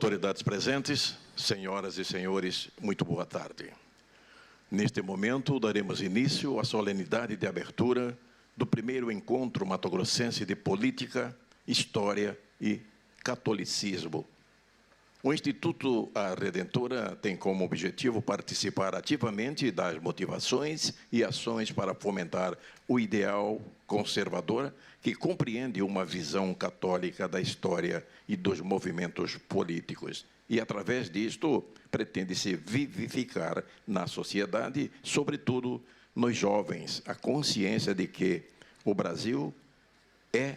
Autoridades presentes, senhoras e senhores, muito boa tarde. Neste momento, daremos início à solenidade de abertura do primeiro encontro mato-grossense de política, história e catolicismo. O Instituto A Redentora tem como objetivo participar ativamente das motivações e ações para fomentar o ideal conservador que compreende uma visão católica da história e dos movimentos políticos. E, através disto, pretende-se vivificar na sociedade, sobretudo nos jovens, a consciência de que o Brasil é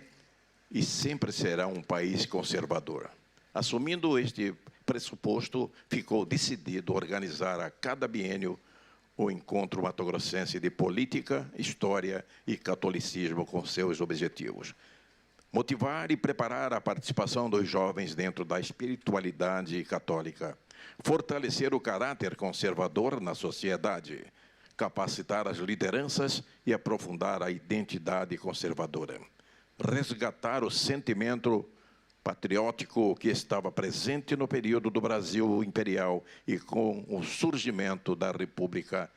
e sempre será um país conservador. Assumindo este pressuposto, ficou decidido organizar a cada biênio o Encontro Mato-Grossense de Política, História e Catolicismo com seus objetivos. Motivar e preparar a participação dos jovens dentro da espiritualidade católica. Fortalecer o caráter conservador na sociedade. Capacitar as lideranças e aprofundar a identidade conservadora. Resgatar o sentimento patriótico que estava presente no período do Brasil imperial e com o surgimento da República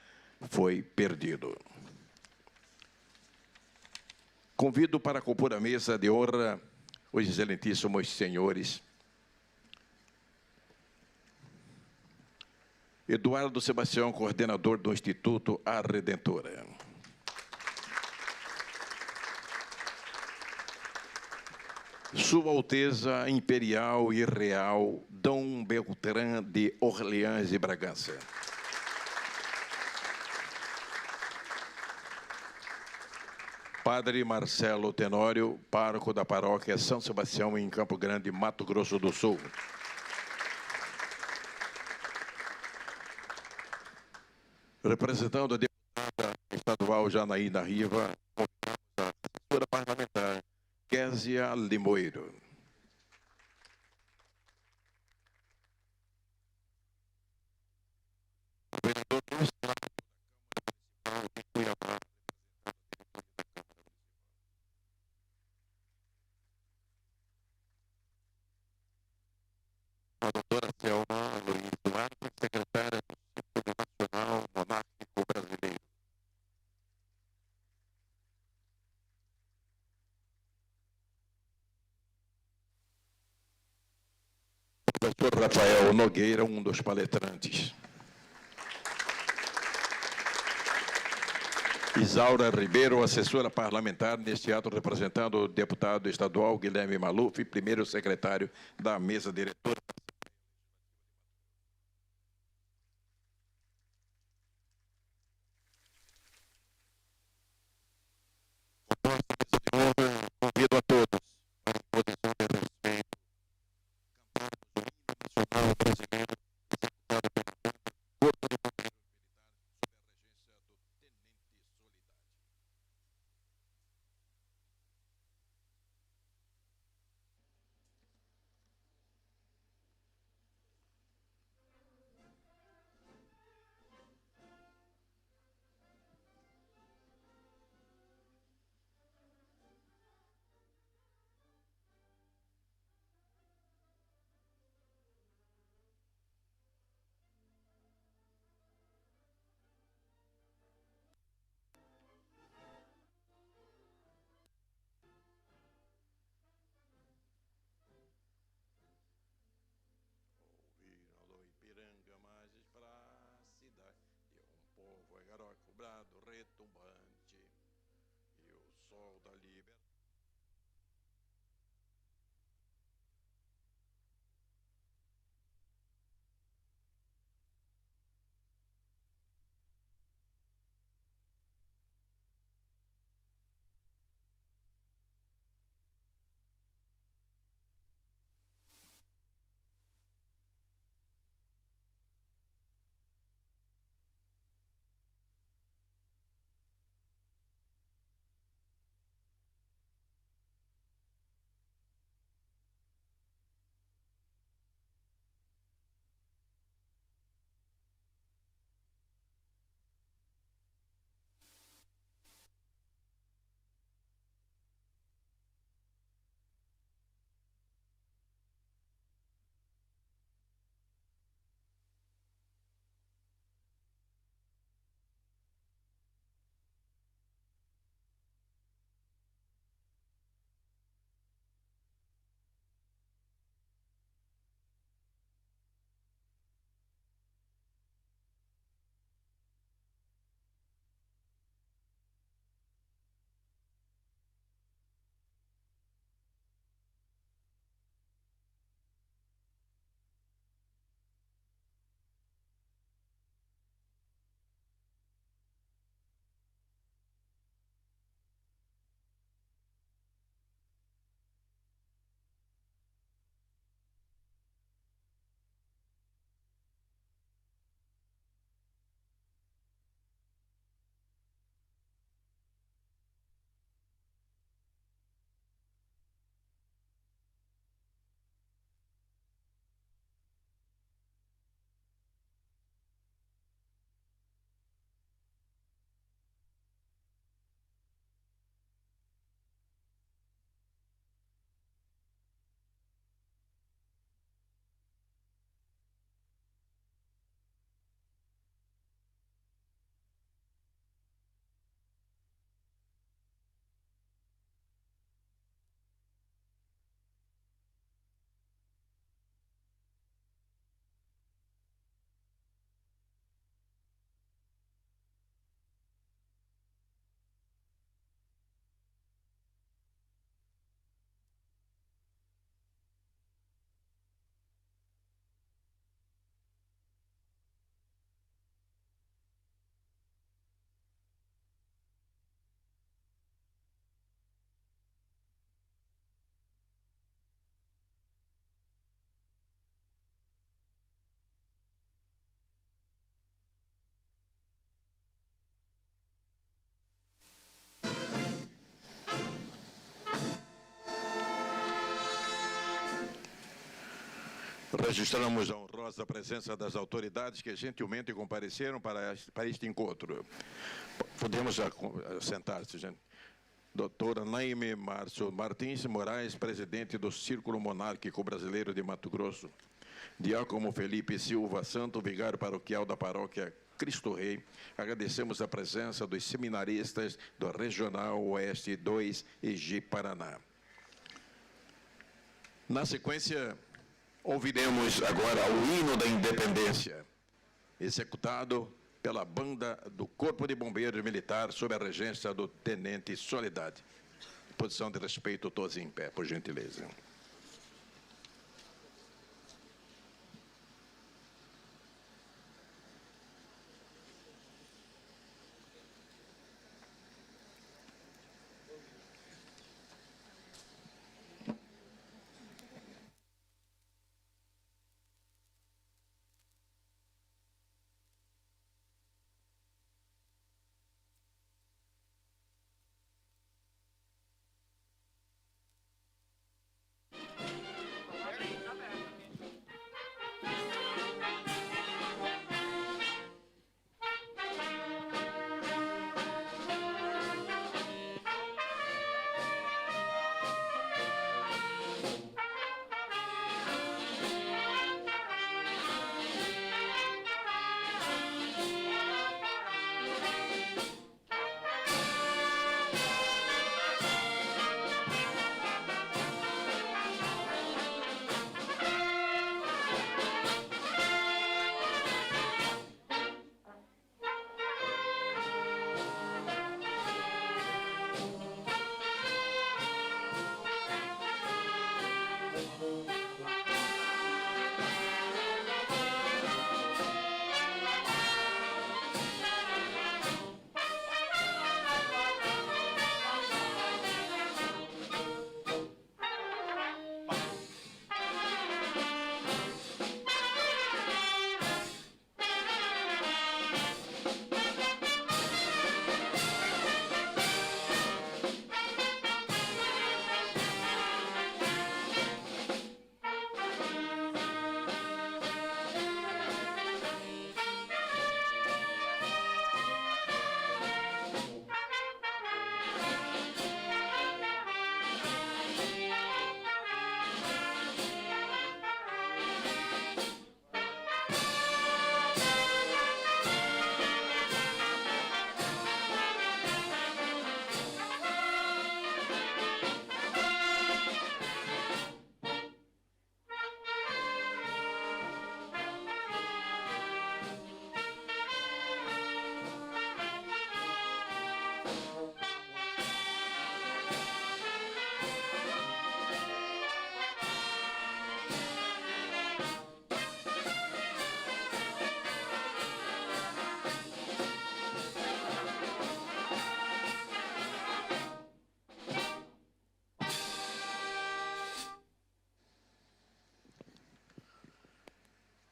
foi perdido. Convido para compor a mesa de honra os excelentíssimos senhores Eduardo Sebastião, coordenador do Instituto A Redentora. Sua Alteza Imperial e Real Dom Beltrán de Orleans e Bragança. Padre Marcelo Tenório, pároco da paróquia São Sebastião, em Campo Grande, Mato Grosso do Sul. Representando a deputada estadual Janaína Riva, a assessora parlamentar Késia Limoeiro. Vereador Luiz da Câmara Municipal de Cuiabá. A doutora Selma Luiz Duarte, secretária do Círculo Nacional Monárquico Brasileiro. Professor Rafael Nogueira, um dos palestrantes. Isaura Ribeiro, assessora parlamentar, neste ato representando o deputado estadual Guilherme Maluf, primeiro secretário da mesa diretora. Convido a todos para a posição de respeito. Cantar o hino nacional brasileiro, executado pela banda Corpo de Bombeiros Militares, sob a regência do Tenente Soledade. Ouviram do Ipiranga, margens para a cidade, de um povo agaroco, brado, retumbante, e o sol da liberdade. Registramos a honrosa presença das autoridades que gentilmente compareceram para este encontro. Podemos sentar-se, gente. Doutora Naime Márcio Martins Moraes, presidente do Círculo Monárquico Brasileiro de Mato Grosso. Diácono Felipe Silva Santo, vigário paroquial da paróquia Cristo Rei. Agradecemos a presença dos seminaristas do Regional Oeste 2 EG Paraná. Na sequência, ouviremos agora o hino da independência, executado pela banda do Corpo de Bombeiros Militar, sob a regência do Tenente Soledade. Posição de respeito, todos em pé, por gentileza.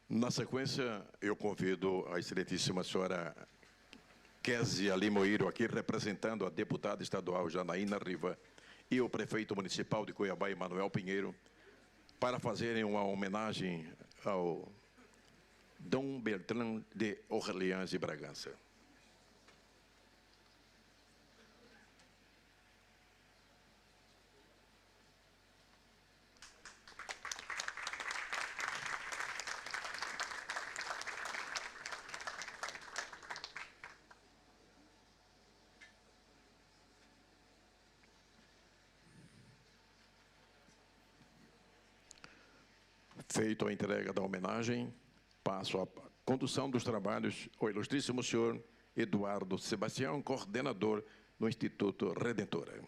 Na sequência, eu convido a excelentíssima senhora Kézia Limoeiro, aqui representando a deputada estadual Janaína Riva e o prefeito municipal de Cuiabá, Emanuel Pinheiro, para fazerem uma homenagem ao Dom Bertrand de Orleans e Bragança. Feito a entrega da homenagem, passo a condução dos trabalhos ao ilustríssimo senhor Eduardo Sebastião, coordenador do Instituto Redentora.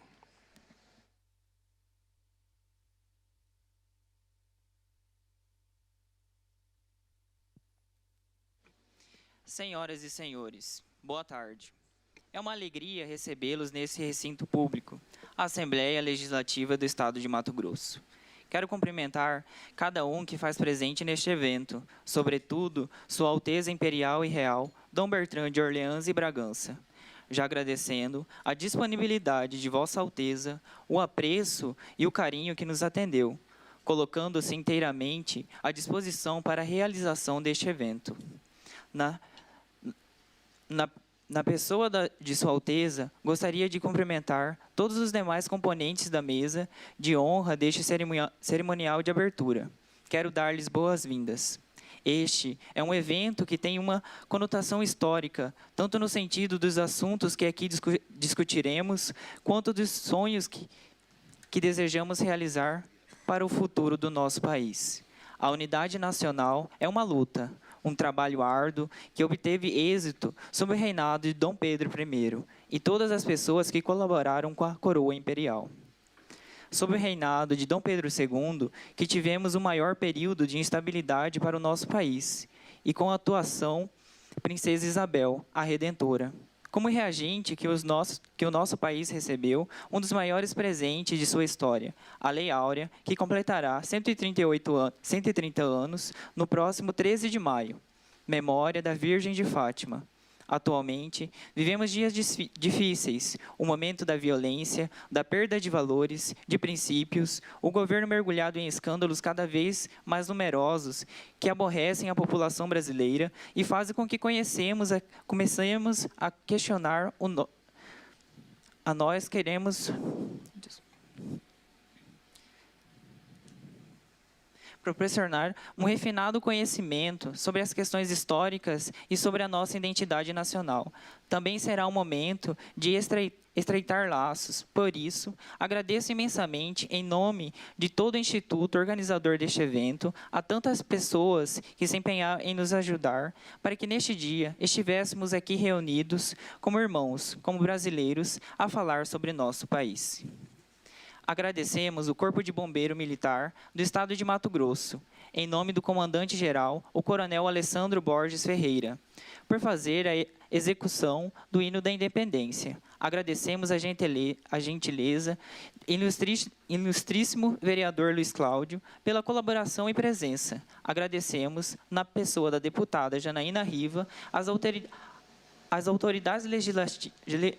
Senhoras e senhores, boa tarde. É uma alegria recebê-los nesse recinto público, a Assembleia Legislativa do Estado de Mato Grosso. Quero cumprimentar cada um que faz presente neste evento, sobretudo Sua Alteza Imperial e Real, Dom Bertrand de Orleans e Bragança, já agradecendo a disponibilidade de Vossa Alteza, o apreço e o carinho que nos atendeu, colocando-se inteiramente à disposição para a realização deste evento. Na pessoa de Sua Alteza, gostaria de cumprimentar todos os demais componentes da mesa de honra deste cerimonial de abertura. Quero dar-lhes boas-vindas. Este é um evento que tem uma conotação histórica, tanto no sentido dos assuntos que aqui discutiremos, quanto dos sonhos que desejamos realizar para o futuro do nosso país. A unidade nacional é uma luta, um trabalho árduo que obteve êxito sob o reinado de Dom Pedro I e todas as pessoas que colaboraram com a coroa imperial. Sob o reinado de Dom Pedro II, que tivemos o maior período de instabilidade para o nosso país, e com a atuação Princesa Isabel, a Redentora. Como reagente que o nosso país recebeu um dos maiores presentes de sua história, a Lei Áurea, que completará 130 anos no próximo 13 de maio, memória da Virgem de Fátima. Atualmente, vivemos dias difíceis, o momento da violência, da perda de valores, de princípios, o governo mergulhado em escândalos cada vez mais numerosos que aborrecem a população brasileira e fazem com que comecemos a questionar a nós queremos proporcionar um refinado conhecimento sobre as questões históricas e sobre a nossa identidade nacional. Também será um momento de estreitar laços. Por isso, agradeço imensamente, em nome de todo o Instituto organizador deste evento, a tantas pessoas que se empenharam em nos ajudar, para que neste dia estivéssemos aqui reunidos como irmãos, como brasileiros, a falar sobre nosso país. Agradecemos o Corpo de Bombeiro Militar do Estado de Mato Grosso, em nome do comandante-geral, o Coronel Alessandro Borges Ferreira, por fazer a execução do Hino da Independência. Agradecemos a gentileza, ilustríssimo vereador Luiz Cláudio, pela colaboração e presença. Agradecemos, na pessoa da deputada Janaína Riva, as autoridades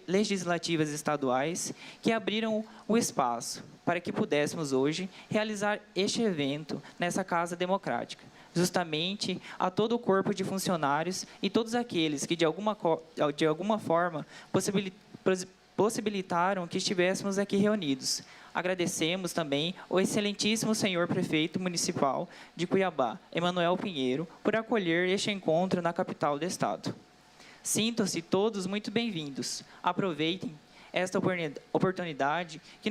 legislativas estaduais que abriram o espaço para que pudéssemos hoje realizar este evento nessa Casa Democrática. Justamente a todo o corpo de funcionários e todos aqueles que, de alguma forma, possibilitaram que estivéssemos aqui reunidos. Agradecemos também o excelentíssimo senhor prefeito municipal de Cuiabá, Emanuel Pinheiro, por acolher este encontro na capital do estado. Sintam-se todos muito bem-vindos. Aproveitem esta oportunidade que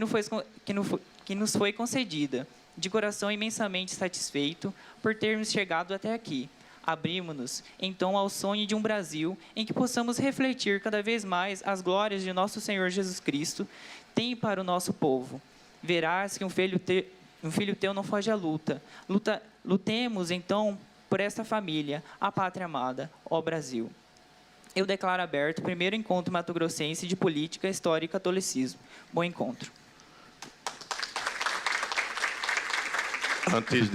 nos foi concedida. De coração imensamente satisfeito por termos chegado até aqui. Abrimos-nos, então, ao sonho de um Brasil em que possamos refletir cada vez mais as glórias de nosso Senhor Jesus Cristo tem para o nosso povo. Verás que um filho teu não foge à luta. Lutemos, então, por esta família, a pátria amada, ó Brasil. Eu declaro aberto o primeiro encontro mato-grossense de política, história e catolicismo. Bom encontro. Antes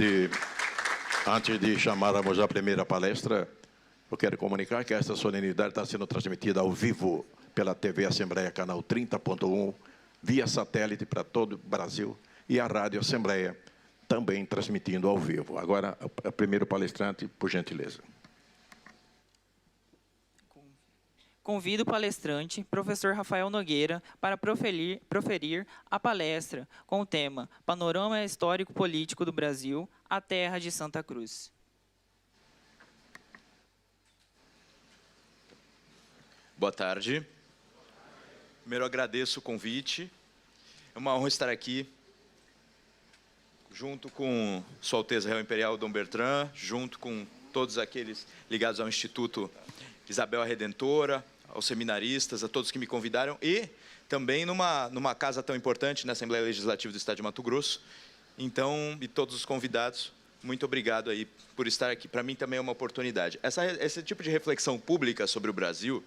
de chamarmos a primeira palestra, eu quero comunicar que esta solenidade está sendo transmitida ao vivo pela TV Assembleia, canal 30.1, via satélite para todo o Brasil, e a Rádio Assembleia também transmitindo ao vivo. Agora, o primeiro palestrante, por gentileza. Convido o palestrante, professor Rafael Nogueira, para proferir a palestra com o tema Panorama Histórico-Político do Brasil, a Terra de Santa Cruz. Boa tarde. Primeiro, agradeço o convite. É uma honra estar aqui, junto com Sua Alteza Real Imperial Dom Bertrand, junto com todos aqueles ligados ao Instituto Isabel a Redentora, aos seminaristas, a todos que me convidaram, e também numa casa tão importante, na Assembleia Legislativa do Estado de Mato Grosso. Então, e todos os convidados, muito obrigado aí por estar aqui. Para mim também é uma oportunidade. Esse tipo de reflexão pública sobre o Brasil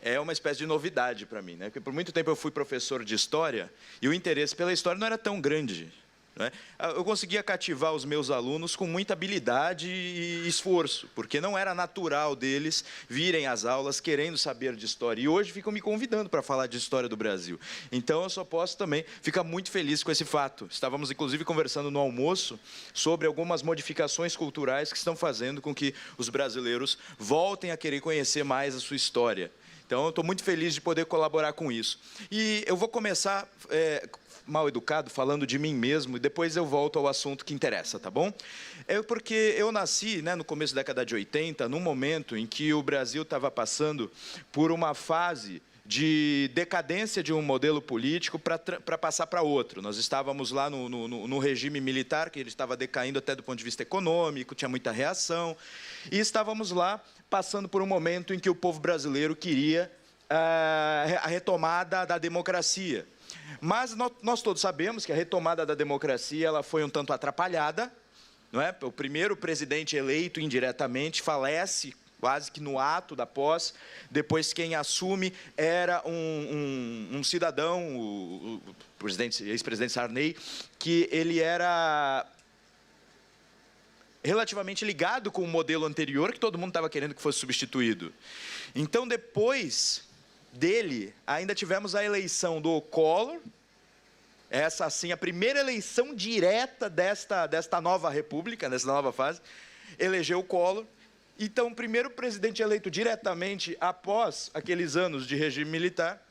é uma espécie de novidade para mim, né? Porque por muito tempo eu fui professor de história e o interesse pela história não era tão grande né? Eu conseguia cativar os meus alunos com muita habilidade e esforço, porque não era natural deles virem às aulas querendo saber de história. E hoje ficam me convidando para falar de história do Brasil. Então, eu só posso também ficar muito feliz com esse fato. Estávamos, inclusive, conversando no almoço sobre algumas modificações culturais que estão fazendo com que os brasileiros voltem a querer conhecer mais a sua história. Então, eu estou muito feliz de poder colaborar com isso. E eu vou começar mal educado, falando de mim mesmo, e depois eu volto ao assunto que interessa, tá bom? Porque eu nasci, né, no começo da década de 80, num momento em que o Brasil estava passando por uma fase de decadência de um modelo político para passar para outro. Nós estávamos lá no regime militar, que ele estava decaindo até do ponto de vista econômico, tinha muita reação, e estávamos lá passando por um momento em que o povo brasileiro queria a retomada da democracia. Mas nós todos sabemos que a retomada da democracia ela foi um tanto atrapalhada, não é? O primeiro presidente eleito indiretamente falece quase que no ato da posse. Depois quem assume era um cidadão, o ex-presidente Sarney, que ele era relativamente ligado com o modelo anterior, que todo mundo estava querendo que fosse substituído. Então, depois dele, ainda tivemos a eleição do Collor, essa, assim, a primeira eleição direta desta nova república, dessa nova fase, elegeu o Collor. Então, o primeiro presidente eleito diretamente após aqueles anos de regime militar,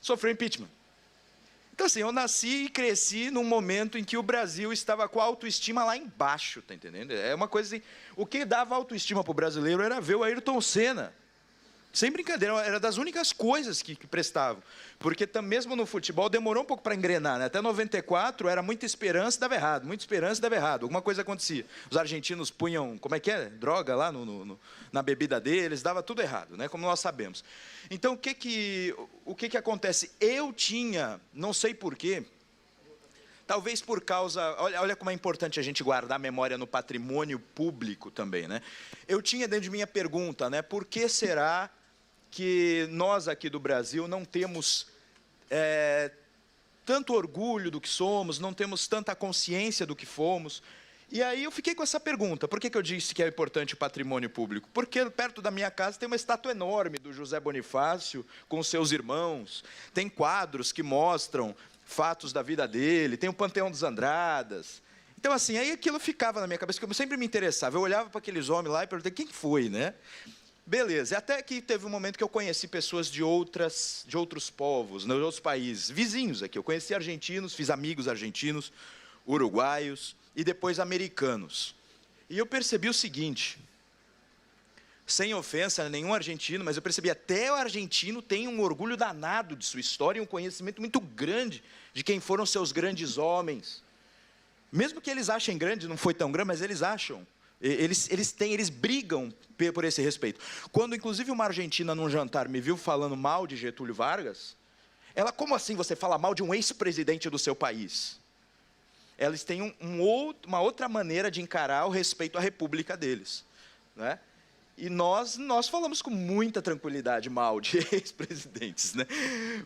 sofreu impeachment. Então, assim, eu nasci e cresci num momento em que o Brasil estava com a autoestima lá embaixo, tá entendendo? É uma coisa assim, o que dava autoestima para o brasileiro era ver o Ayrton Senna. Sem brincadeira, era das únicas coisas que prestavam. Porque mesmo no futebol demorou um pouco para engrenar, né? Até 94 era muita esperança e dava errado, muita esperança e dava errado. Alguma coisa acontecia. Os argentinos punham, como é que é? Droga lá na bebida deles, dava tudo errado, né? Como nós sabemos. Então, o que acontece? Eu tinha, não sei porquê, talvez por causa... Olha como é importante a gente guardar a memória no patrimônio público também, né? Eu tinha dentro de mim a pergunta, né? Por que será que nós aqui do Brasil não temos tanto orgulho do que somos, não temos tanta consciência do que fomos? E aí eu fiquei com essa pergunta. Por que eu disse que é importante o patrimônio público? Porque perto da minha casa tem uma estátua enorme do José Bonifácio com seus irmãos, tem quadros que mostram fatos da vida dele, tem o Panteão dos Andradas. Então, assim, aí aquilo ficava na minha cabeça, que eu sempre me interessava. Eu olhava para aqueles homens lá e perguntei, quem foi, né? Beleza, até que teve um momento que eu conheci pessoas de outros povos, de outros países, vizinhos aqui. Eu conheci argentinos, fiz amigos argentinos, uruguaios e depois americanos. E eu percebi o seguinte, sem ofensa a nenhum argentino, mas eu percebi até o argentino tem um orgulho danado de sua história e um conhecimento muito grande de quem foram seus grandes homens. Mesmo que eles achem grande, não foi tão grande, mas eles acham. Eles brigam por esse respeito. Quando, inclusive, uma argentina, num jantar, me viu falando mal de Getúlio Vargas, ela, como assim você fala mal de um ex-presidente do seu país? Eles têm uma outra maneira de encarar o respeito à república deles, né? E nós falamos com muita tranquilidade mal de ex-presidentes, né?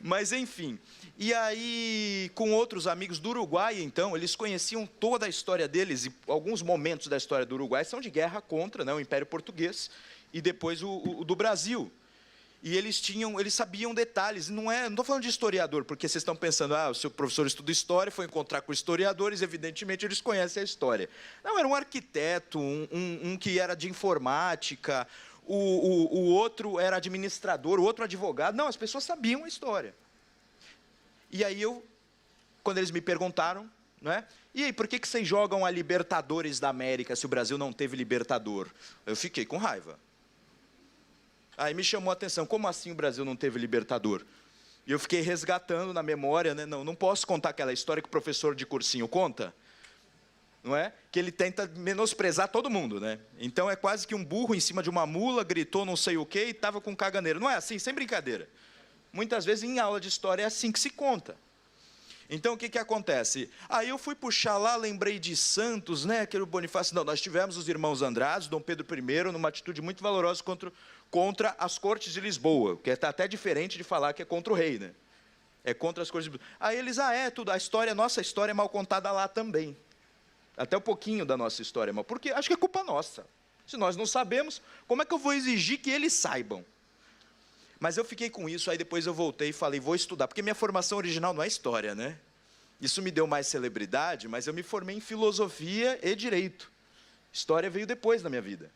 Mas, enfim. E aí, com outros amigos do Uruguai, então, eles conheciam toda a história deles, e alguns momentos da história do Uruguai são de guerra contra, né, o Império Português, e depois o do Brasil. E eles sabiam detalhes. Não estou falando de historiador, porque vocês estão pensando, o seu professor estuda história, foi encontrar com historiadores, evidentemente eles conhecem a história. Não, era um arquiteto, um que era de informática, o outro era administrador, o outro advogado. Não, as pessoas sabiam a história. E aí quando eles me perguntaram, né, e aí, por que vocês jogam a Libertadores da América se o Brasil não teve Libertador? Eu fiquei com raiva. Aí me chamou a atenção, como assim o Brasil não teve Libertador? E eu fiquei resgatando na memória, né? Não posso contar aquela história que o professor de cursinho conta, não é? Que ele tenta menosprezar todo mundo, né? Então é quase que um burro em cima de uma mula, gritou não sei o quê e estava com caganeiro. Não é assim, sem brincadeira. Muitas vezes em aula de história é assim que se conta. Então, o que acontece? Aí eu fui puxar lá, lembrei de Santos, né? Aquele Bonifácio. Não, nós tivemos os irmãos Andrades, Dom Pedro I, numa atitude muito valorosa contra as cortes de Lisboa, que está até diferente de falar que é contra o rei, né? É contra as coisas de... Aí eles, tudo, a nossa história é mal contada lá também. Até um pouquinho da nossa história é mal. Porque acho que é culpa nossa. Se nós não sabemos, como é que eu vou exigir que eles saibam? Mas eu fiquei com isso, aí depois eu voltei e falei, vou estudar. Porque minha formação original não é história, né? Isso me deu mais celebridade, mas eu me formei em filosofia e direito. História veio depois na minha vida.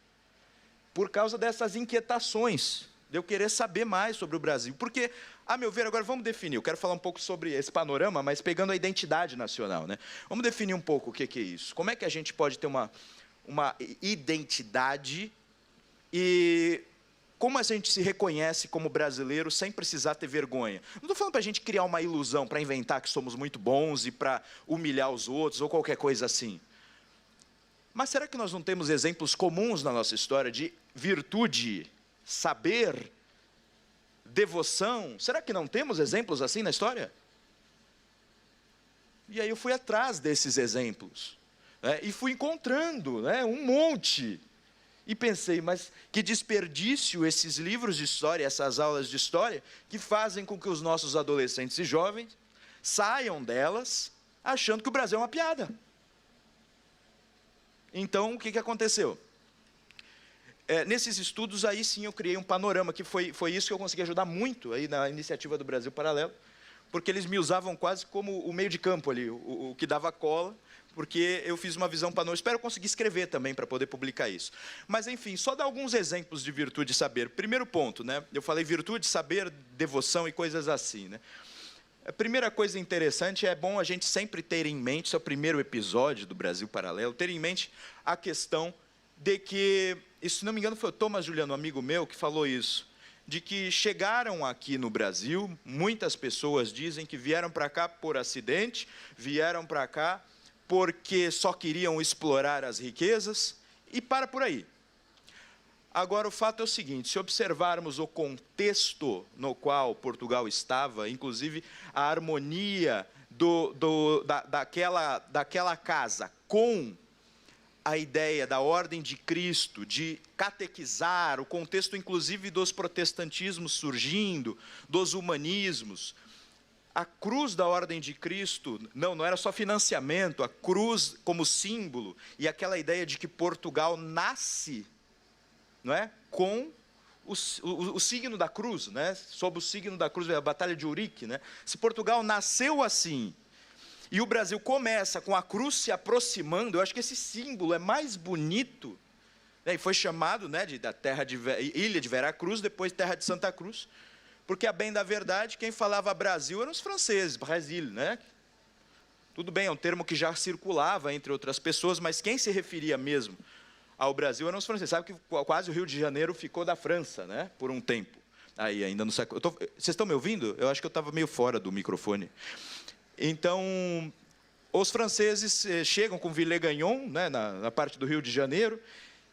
Por causa dessas inquietações, de eu querer saber mais sobre o Brasil. Porque, a meu ver, agora vamos definir. Eu quero falar um pouco sobre esse panorama, mas pegando a identidade nacional, né? Vamos definir um pouco o que é isso. Como é que a gente pode ter uma identidade e como a gente se reconhece como brasileiro sem precisar ter vergonha? Não estou falando para a gente criar uma ilusão, para inventar que somos muito bons e para humilhar os outros ou qualquer coisa assim. Mas será que nós não temos exemplos comuns na nossa história de virtude, saber, devoção? Será que não temos exemplos assim na história? E aí eu fui atrás desses exemplos, né, e fui encontrando, né, um monte. E pensei, mas que desperdício esses livros de história, essas aulas de história, que fazem com que os nossos adolescentes e jovens saiam delas achando que o Brasil é uma piada. Então, o que aconteceu? Nesses estudos, aí sim, eu criei um panorama, que foi isso que eu consegui ajudar muito aí na iniciativa do Brasil Paralelo, porque eles me usavam quase como o meio de campo ali, o que dava cola, porque eu fiz uma visão panorâmica. Espero conseguir escrever também para poder publicar isso. Mas, enfim, só dar alguns exemplos de virtude e saber. Primeiro ponto, né? Eu falei virtude, saber, devoção e coisas assim, né? A primeira coisa interessante, é bom a gente sempre ter em mente, esse é o primeiro episódio do Brasil Paralelo, ter em mente a questão de que, se não me engano foi o Thomas Juliano, um amigo meu, que falou isso, de que chegaram aqui no Brasil, muitas pessoas dizem que vieram para cá por acidente, vieram para cá porque só queriam explorar as riquezas, e para por aí. Agora, o fato é o seguinte, se observarmos o contexto no qual Portugal estava, inclusive a harmonia daquela casa com a ideia da ordem de Cristo, de catequizar, o contexto, inclusive, dos protestantismos surgindo, dos humanismos, a cruz da ordem de Cristo, não era só financiamento, a cruz como símbolo, e aquela ideia de que Portugal nasce, não é, com o signo da cruz, né, sob o signo da cruz, a Batalha de Urique, né, se Portugal nasceu assim, e o Brasil começa com a cruz se aproximando, eu acho que esse símbolo é mais bonito, né, e foi chamado, né, da terra de Ilha de Veracruz, depois terra de Santa Cruz, porque, a bem da verdade, quem falava Brasil eram os franceses, Brasil, né? Tudo bem, é um termo que já circulava entre outras pessoas, mas quem se referia mesmo ao Brasil eram os franceses. Sabe que quase o Rio de Janeiro ficou da França, né? Por um tempo. Aí, ainda no século... Vocês estão me ouvindo? Eu acho que eu estava meio fora do microfone. Então, os franceses chegam com Villegagnon, né, na parte do Rio de Janeiro,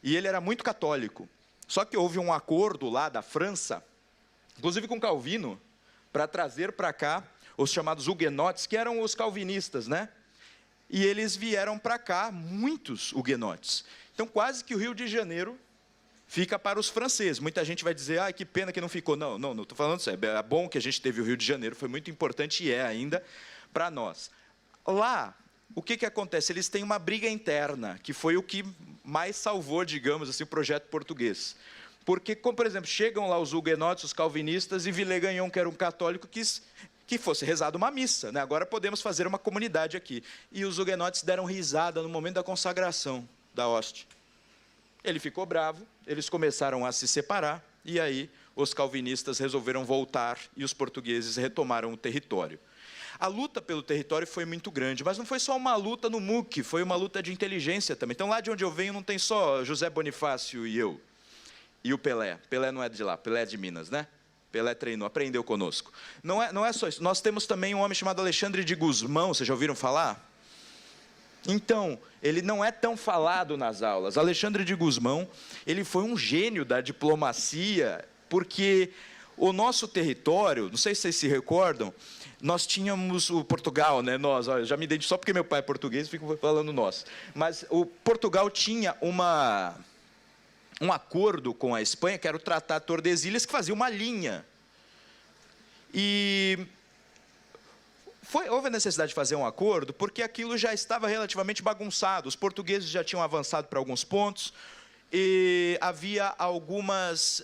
e ele era muito católico. Só que houve um acordo lá da França, inclusive com Calvino, para trazer para cá os chamados huguenotes, que eram os calvinistas, né? E eles vieram para cá, muitos huguenotes. Então, quase que o Rio de Janeiro fica para os franceses. Muita gente vai dizer, que pena que não ficou. Não estou falando isso. É bom que a gente teve o Rio de Janeiro, foi muito importante e é ainda para nós. Lá, o que acontece? Eles têm uma briga interna, que foi o que mais salvou, digamos assim, o projeto português. Porque, como, por exemplo, chegam lá os huguenotes, os calvinistas, e Villegagnon, que era um católico, quis que fosse rezada uma missa, né? Agora podemos fazer uma comunidade aqui. E os huguenotes deram risada no momento da consagração da hóstia. Ele ficou bravo, eles começaram a se separar, e aí os calvinistas resolveram voltar, e os portugueses retomaram o território. A luta pelo território foi muito grande, mas não foi só uma luta no MUC, foi uma luta de inteligência também. Então, lá de onde eu venho, não tem só José Bonifácio e eu. E o Pelé. Pelé não é de lá, Pelé é de Minas, né? Pelé treinou, aprendeu conosco. Não é só isso. Nós temos também um homem chamado Alexandre de Gusmão, vocês já ouviram falar? Então, ele não é tão falado nas aulas. Alexandre de Gusmão, ele foi um gênio da diplomacia, porque o nosso território, não sei se vocês se recordam, nós tínhamos o Portugal, né? Nós, olha, já me identifico só porque meu pai é português, fico falando nós. Mas o Portugal tinha um acordo com a Espanha, que era o Tratado de Tordesilhas, que fazia uma linha. E houve a necessidade de fazer um acordo porque aquilo já estava relativamente bagunçado. Os portugueses já tinham avançado para alguns pontos e havia algumas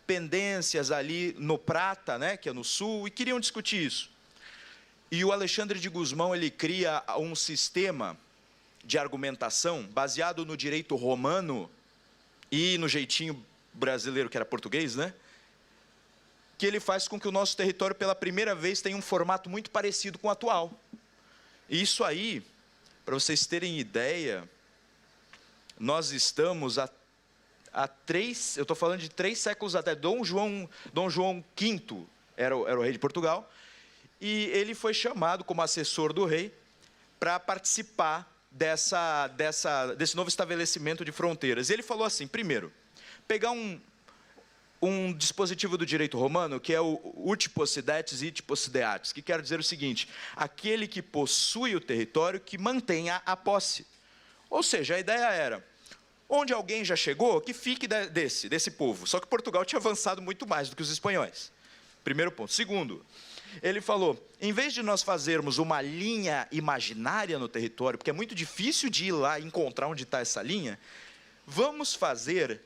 pendências ali no Prata, né, que é no sul, e queriam discutir isso. E o Alexandre de Gusmão ele cria um sistema de argumentação baseado no direito romano e no jeitinho brasileiro, que era português, né? Que ele faz com que o nosso território, pela primeira vez, tenha um formato muito parecido com o atual. E isso aí, para vocês terem ideia, nós estamos há 3, eu estou falando de 3 séculos até, Dom João V era o rei de Portugal, e ele foi chamado como assessor do rei para participar desse novo estabelecimento de fronteiras. E ele falou assim, primeiro, pegar um dispositivo do direito romano, que é o ut possidetis et possideatis, que quer dizer o seguinte, aquele que possui o território que mantenha a posse. Ou seja, a ideia era, onde alguém já chegou, que fique desse povo. Só que Portugal tinha avançado muito mais do que os espanhóis. Primeiro ponto. Segundo, ele falou, em vez de nós fazermos uma linha imaginária no território, porque é muito difícil de ir lá e encontrar onde está essa linha, vamos fazer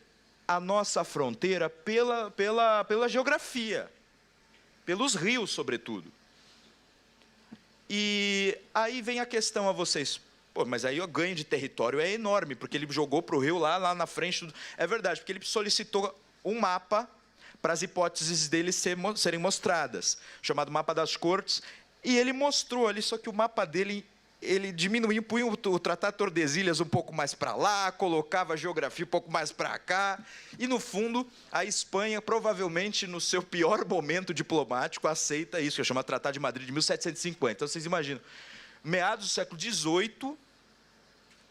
a nossa fronteira pela geografia, pelos rios, sobretudo. E aí vem a questão a vocês, pô, mas aí o ganho de território é enorme, porque ele jogou para o rio lá na frente. É verdade, porque ele solicitou um mapa para as hipóteses dele serem mostradas, chamado Mapa das Cortes, e ele mostrou ali, só que o mapa dele, ele diminuía, punha o Tratado de Tordesilhas um pouco mais para lá, colocava a geografia um pouco mais para cá, e no fundo, a Espanha, provavelmente no seu pior momento diplomático, aceita isso, que é chamado Tratado de Madrid de 1750. Então, vocês imaginam, meados do século XVIII,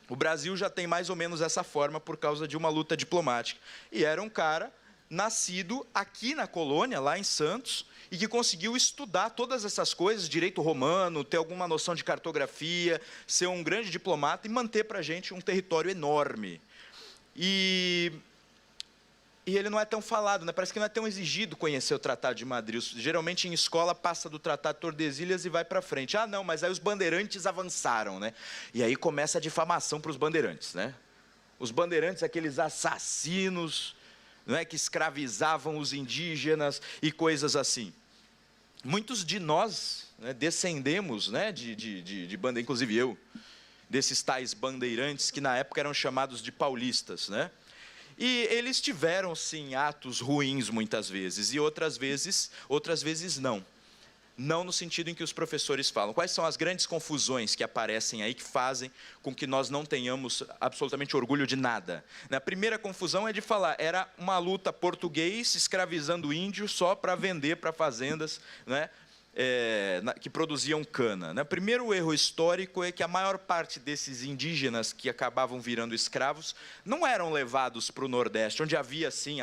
o Brasil já tem mais ou menos essa forma por causa de uma luta diplomática. E era um cara nascido aqui na colônia, lá em Santos, e que conseguiu estudar todas essas coisas, direito romano, ter alguma noção de cartografia, ser um grande diplomata e manter para a gente um território enorme. E ele não é tão falado, né? Parece que não é tão exigido conhecer o Tratado de Madrid. Geralmente, em escola, passa do Tratado de Tordesilhas e vai para frente. Ah, não, mas aí os bandeirantes avançaram, né? E aí começa a difamação para os bandeirantes, né? Os bandeirantes, aqueles assassinos, não é, que escravizavam os indígenas e coisas assim. Muitos de nós, né, descendemos, né, de banda, inclusive eu, desses tais bandeirantes que na época eram chamados de paulistas, né? E eles tiveram, sim, atos ruins muitas vezes, e outras vezes não. Não no sentido em que os professores falam. Quais são as grandes confusões que aparecem aí, que fazem com que nós não tenhamos absolutamente orgulho de nada? A primeira confusão é de falar, era uma luta português escravizando índio só para vender para fazendas, né, que produziam cana. O primeiro erro histórico é que a maior parte desses indígenas que acabavam virando escravos não eram levados para o Nordeste, onde havia, sim,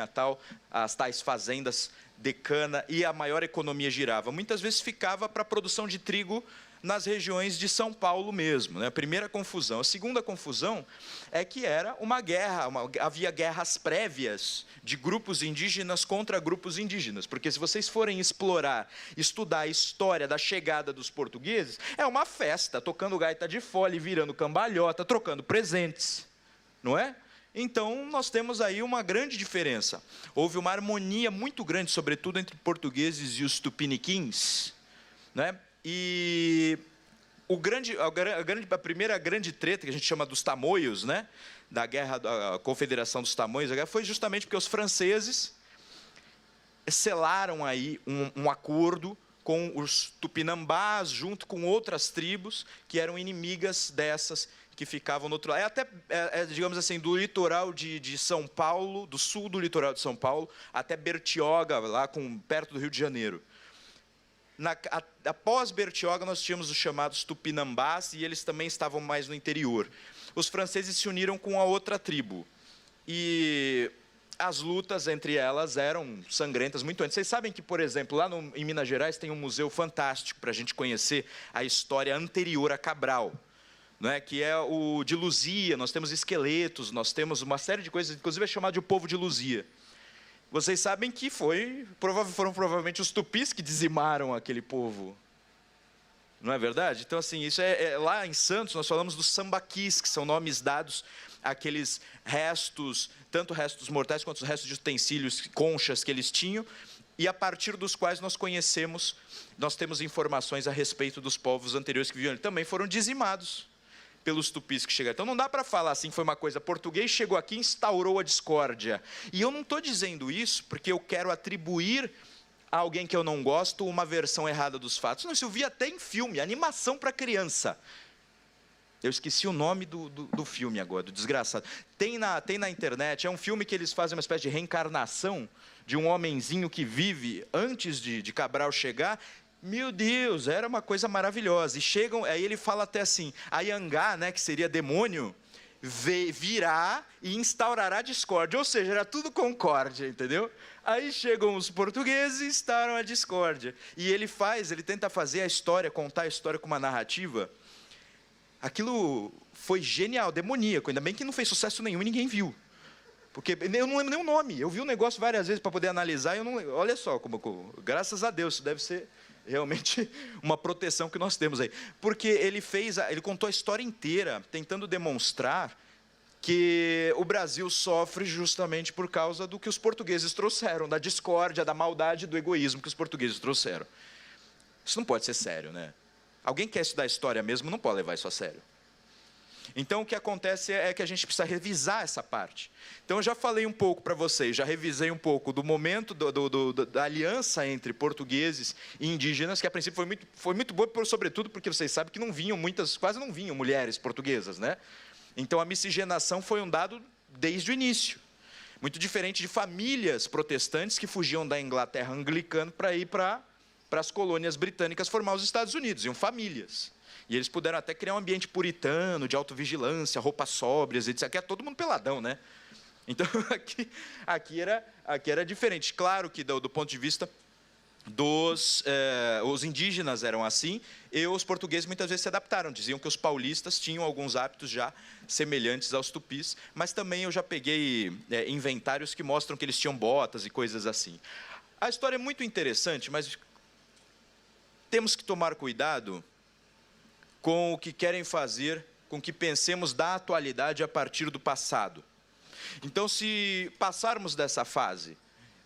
as tais fazendas de cana e a maior economia girava. Muitas vezes ficava para a produção de trigo nas regiões de São Paulo mesmo, né? A primeira confusão. A segunda confusão é que era uma guerra, havia guerras prévias de grupos indígenas contra grupos indígenas, porque se vocês forem estudar a história da chegada dos portugueses, é uma festa, tocando gaita de fole, virando cambalhota, trocando presentes, não é? Então, nós temos aí uma grande diferença. Houve uma harmonia muito grande, sobretudo entre portugueses e os tupiniquins, né? E a primeira grande treta, que a gente chama dos tamoios, né? Da guerra da Confederação dos Tamoios, foi justamente porque os franceses selaram aí um acordo com os tupinambás, junto com outras tribos que eram inimigas dessas que ficavam no outro lado. Digamos assim, do litoral de São Paulo, do sul do litoral de São Paulo, até Bertioga, lá perto do Rio de Janeiro. Após Bertioga, nós tínhamos os chamados tupinambás, e eles também estavam mais no interior. Os franceses se uniram com a outra tribo. E as lutas entre elas eram sangrentas muito antes. Vocês sabem que, por exemplo, lá em Minas Gerais tem um museu fantástico para a gente conhecer a história anterior a Cabral, não é? Que é o de Luzia. Nós temos esqueletos, nós temos uma série de coisas, inclusive é chamado de o povo de Luzia. Vocês sabem que foram provavelmente os tupis que dizimaram aquele povo. Não é verdade? Então, assim, isso lá em Santos, nós falamos dos sambaquis, que são nomes dados àqueles restos, tanto restos mortais quanto os restos de utensílios, conchas que eles tinham, e a partir dos quais nós conhecemos, nós temos informações a respeito dos povos anteriores que viviam ali. Também foram dizimados pelos tupis que chegaram. Então não dá para falar assim que foi uma coisa, português chegou aqui e instaurou a discórdia. E eu não estou dizendo isso porque eu quero atribuir a alguém que eu não gosto uma versão errada dos fatos. Não, isso eu vi até em filme, animação para criança. Eu esqueci o nome do filme agora, do desgraçado. Tem na internet, é um filme que eles fazem uma espécie de reencarnação de um homenzinho que vive antes de Cabral chegar. Meu Deus, era uma coisa maravilhosa. E chegam, aí ele fala até assim, a Yangá, né, que seria demônio, virá e instaurará discórdia. Ou seja, era tudo concórdia, entendeu? Aí chegam os portugueses e instauram a discórdia. E ele tenta fazer a história, contar a história com uma narrativa. Aquilo foi genial, demoníaco. Ainda bem que não fez sucesso nenhum e ninguém viu. Porque eu não lembro nem o nome. Eu vi o negócio várias vezes para poder analisar. Olha só, graças a Deus, isso deve ser realmente uma proteção que nós temos aí. Porque ele contou a história inteira, tentando demonstrar que o Brasil sofre justamente por causa do que os portugueses trouxeram, da discórdia, da maldade, do egoísmo que os portugueses trouxeram. Isso não pode ser sério, né? Alguém que quer estudar história mesmo não pode levar isso a sério. Então, o que acontece é que a gente precisa revisar essa parte. Então, eu já falei um pouco para vocês, já revisei um pouco do momento da aliança entre portugueses e indígenas, que a princípio foi muito boa, sobretudo porque vocês sabem que quase não vinham mulheres portuguesas, né? Então, a miscigenação foi um dado desde o início. Muito diferente de famílias protestantes que fugiam da Inglaterra anglicana para ir para as colônias britânicas formar os Estados Unidos, iam famílias. E eles puderam até criar um ambiente puritano, de autovigilância, roupas sóbrias, etc. Aqui é todo mundo peladão, né? Então, aqui era diferente. Claro que, do ponto de vista os indígenas eram assim, e os portugueses muitas vezes se adaptaram. Diziam que os paulistas tinham alguns hábitos já semelhantes aos tupis, mas também eu já peguei inventários que mostram que eles tinham botas e coisas assim. A história é muito interessante, mas temos que tomar cuidado com o que querem fazer, com que pensemos da atualidade a partir do passado. Então, se passarmos dessa fase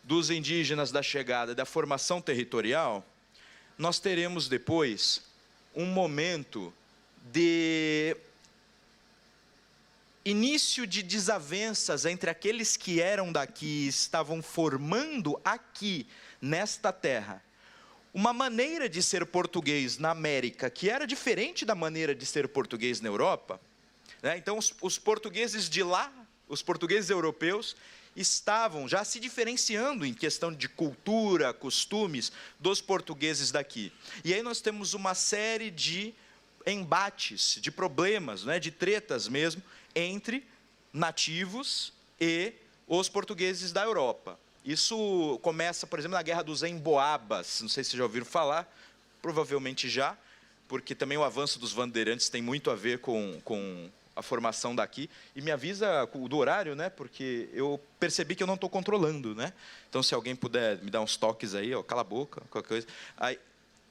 dos indígenas, da chegada, da formação territorial, nós teremos depois um momento de início de desavenças entre aqueles que eram daqui e estavam formando aqui, nesta terra, uma maneira de ser português na América, que era diferente da maneira de ser português na Europa, né? Então, os portugueses de lá, os portugueses europeus, estavam já se diferenciando em questão de cultura, costumes, dos portugueses daqui. E aí nós temos uma série de embates, de problemas, né, de tretas mesmo, entre nativos e os portugueses da Europa. Isso começa, por exemplo, na Guerra dos Emboabas, não sei se vocês já ouviram falar, provavelmente já, porque também o avanço dos bandeirantes tem muito a ver com a formação daqui. E me avisa do horário, né, porque eu percebi que eu não estou controlando, né? Então, se alguém puder me dar uns toques aí, ó, cala a boca, qualquer coisa. Aí,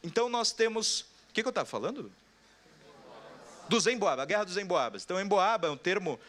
então, nós temos... O que eu estava falando? Dos Emboabas, a Guerra dos Emboabas. Então, Emboaba é um termo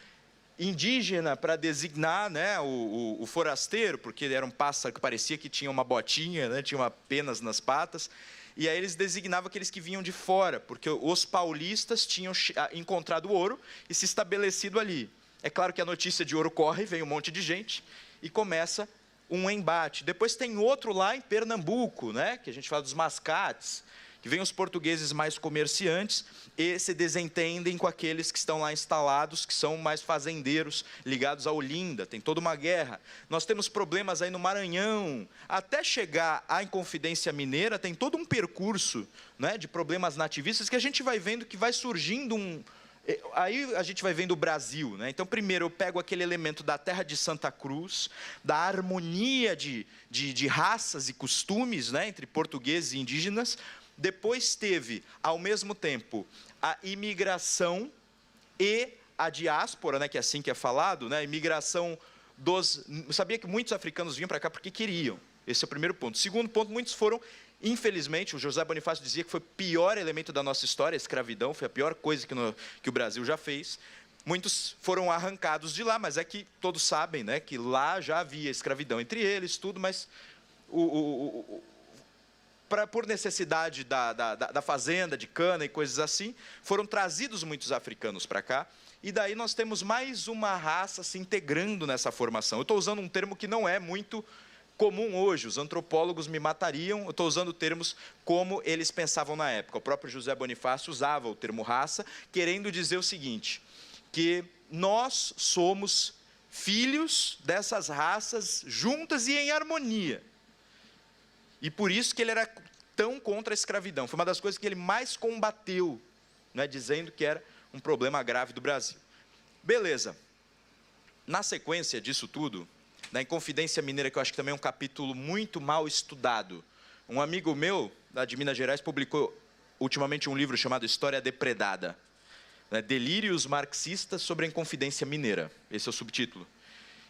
indígena para designar, né, o forasteiro, porque ele era um pássaro que parecia que tinha uma botinha, né, tinha penas nas patas, e aí eles designavam aqueles que vinham de fora, porque os paulistas tinham encontrado ouro e se estabelecido ali. É claro que a notícia de ouro corre, vem um monte de gente, e começa um embate. Depois tem outro lá em Pernambuco, né, que a gente fala dos mascates, que vem os portugueses mais comerciantes e se desentendem com aqueles que estão lá instalados, que são mais fazendeiros, ligados a Olinda, tem toda uma guerra. Nós temos problemas aí no Maranhão, até chegar à Inconfidência Mineira, tem todo um percurso, né, de problemas nativistas que a gente vai vendo que vai surgindo Aí a gente vai vendo o Brasil, né? Então, primeiro eu pego aquele elemento da terra de Santa Cruz, da harmonia de raças e costumes, né, entre portugueses e indígenas. Depois teve, ao mesmo tempo, a imigração e a diáspora, né, que é assim que é falado, né, a imigração dos... Eu sabia que muitos africanos vinham para cá porque queriam. Esse é o primeiro ponto. Segundo ponto, muitos foram Infelizmente, o José Bonifácio dizia que foi o pior elemento da nossa história, a escravidão, foi a pior coisa que o Brasil já fez. Muitos foram arrancados de lá, mas é que todos sabem, né, que lá já havia escravidão entre eles, tudo, mas por necessidade da fazenda, de cana e coisas assim, foram trazidos muitos africanos para cá, e daí nós temos mais uma raça se integrando nessa formação. Eu estou usando um termo que não é muito comum hoje, os antropólogos me matariam, eu estou usando termos como eles pensavam na época. O próprio José Bonifácio usava o termo raça, querendo dizer o seguinte, que nós somos filhos dessas raças juntas e em harmonia. E por isso que ele era tão contra a escravidão. Foi uma das coisas que ele mais combateu, né, dizendo que era um problema grave do Brasil. Beleza. Na sequência disso tudo, na Inconfidência Mineira, que eu acho que também é um capítulo muito mal estudado, um amigo meu, lá de Minas Gerais, publicou ultimamente um livro chamado História Depredada, né, Delírios Marxistas sobre a Inconfidência Mineira. Esse é o subtítulo.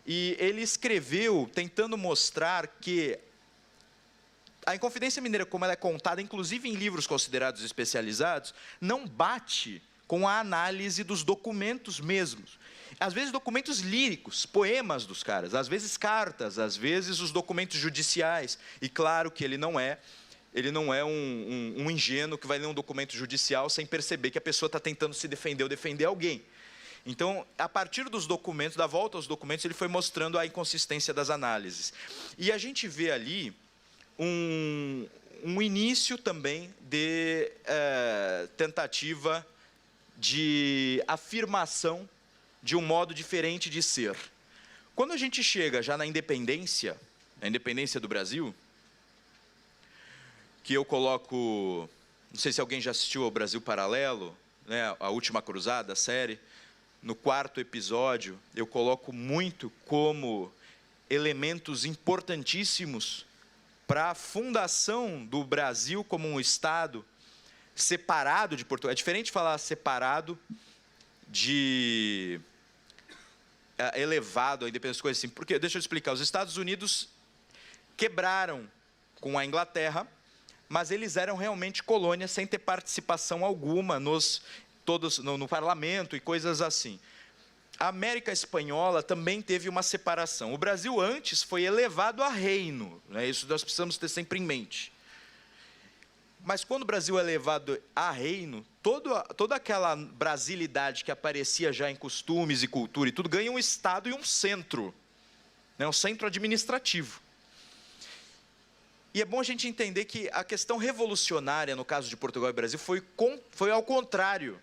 E ele escreveu tentando mostrar que a Inconfidência Mineira, como ela é contada, inclusive em livros considerados especializados, não bate com a análise dos documentos mesmos. Às vezes documentos líricos, poemas dos caras, às vezes cartas, às vezes os documentos judiciais. E claro que ele não é um ingênuo que vai ler um documento judicial sem perceber que a pessoa está tentando se defender ou defender alguém. Então, a partir dos documentos, da volta aos documentos, ele foi mostrando a inconsistência das análises. E a gente vê ali um início também de tentativa de afirmação de um modo diferente de ser. Quando a gente chega já na independência do Brasil, que eu coloco, não sei se alguém já assistiu ao Brasil Paralelo, né, a Última Cruzada, a série, no 4º episódio, eu coloco muito como elementos importantíssimos para a fundação do Brasil como um Estado separado de Portugal. É diferente falar separado de elevado a independência, coisas assim. Porque, deixa eu explicar, os Estados Unidos quebraram com a Inglaterra, mas eles eram realmente colônia sem ter participação alguma no parlamento e coisas assim. A América Espanhola também teve uma separação. O Brasil antes foi elevado a reino, né? Isso nós precisamos ter sempre em mente. Mas quando o Brasil é elevado a reino, toda aquela brasilidade que aparecia já em costumes e cultura e tudo, ganha um estado e um centro, né? Um centro administrativo. E é bom a gente entender que a questão revolucionária, no caso de Portugal e Brasil, foi ao contrário,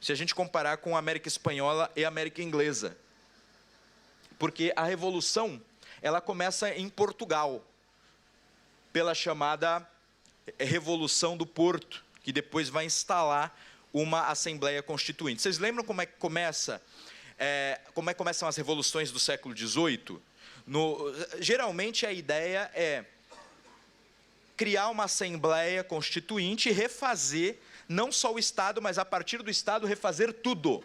se a gente comparar com a América Espanhola e a América Inglesa. Porque a Revolução, ela começa em Portugal, pela chamada Revolução do Porto, que depois vai instalar uma Assembleia Constituinte. Vocês lembram como é que começam as revoluções do século XVIII? Geralmente a ideia é criar uma Assembleia Constituinte e refazer não só o Estado, mas a partir do Estado refazer tudo.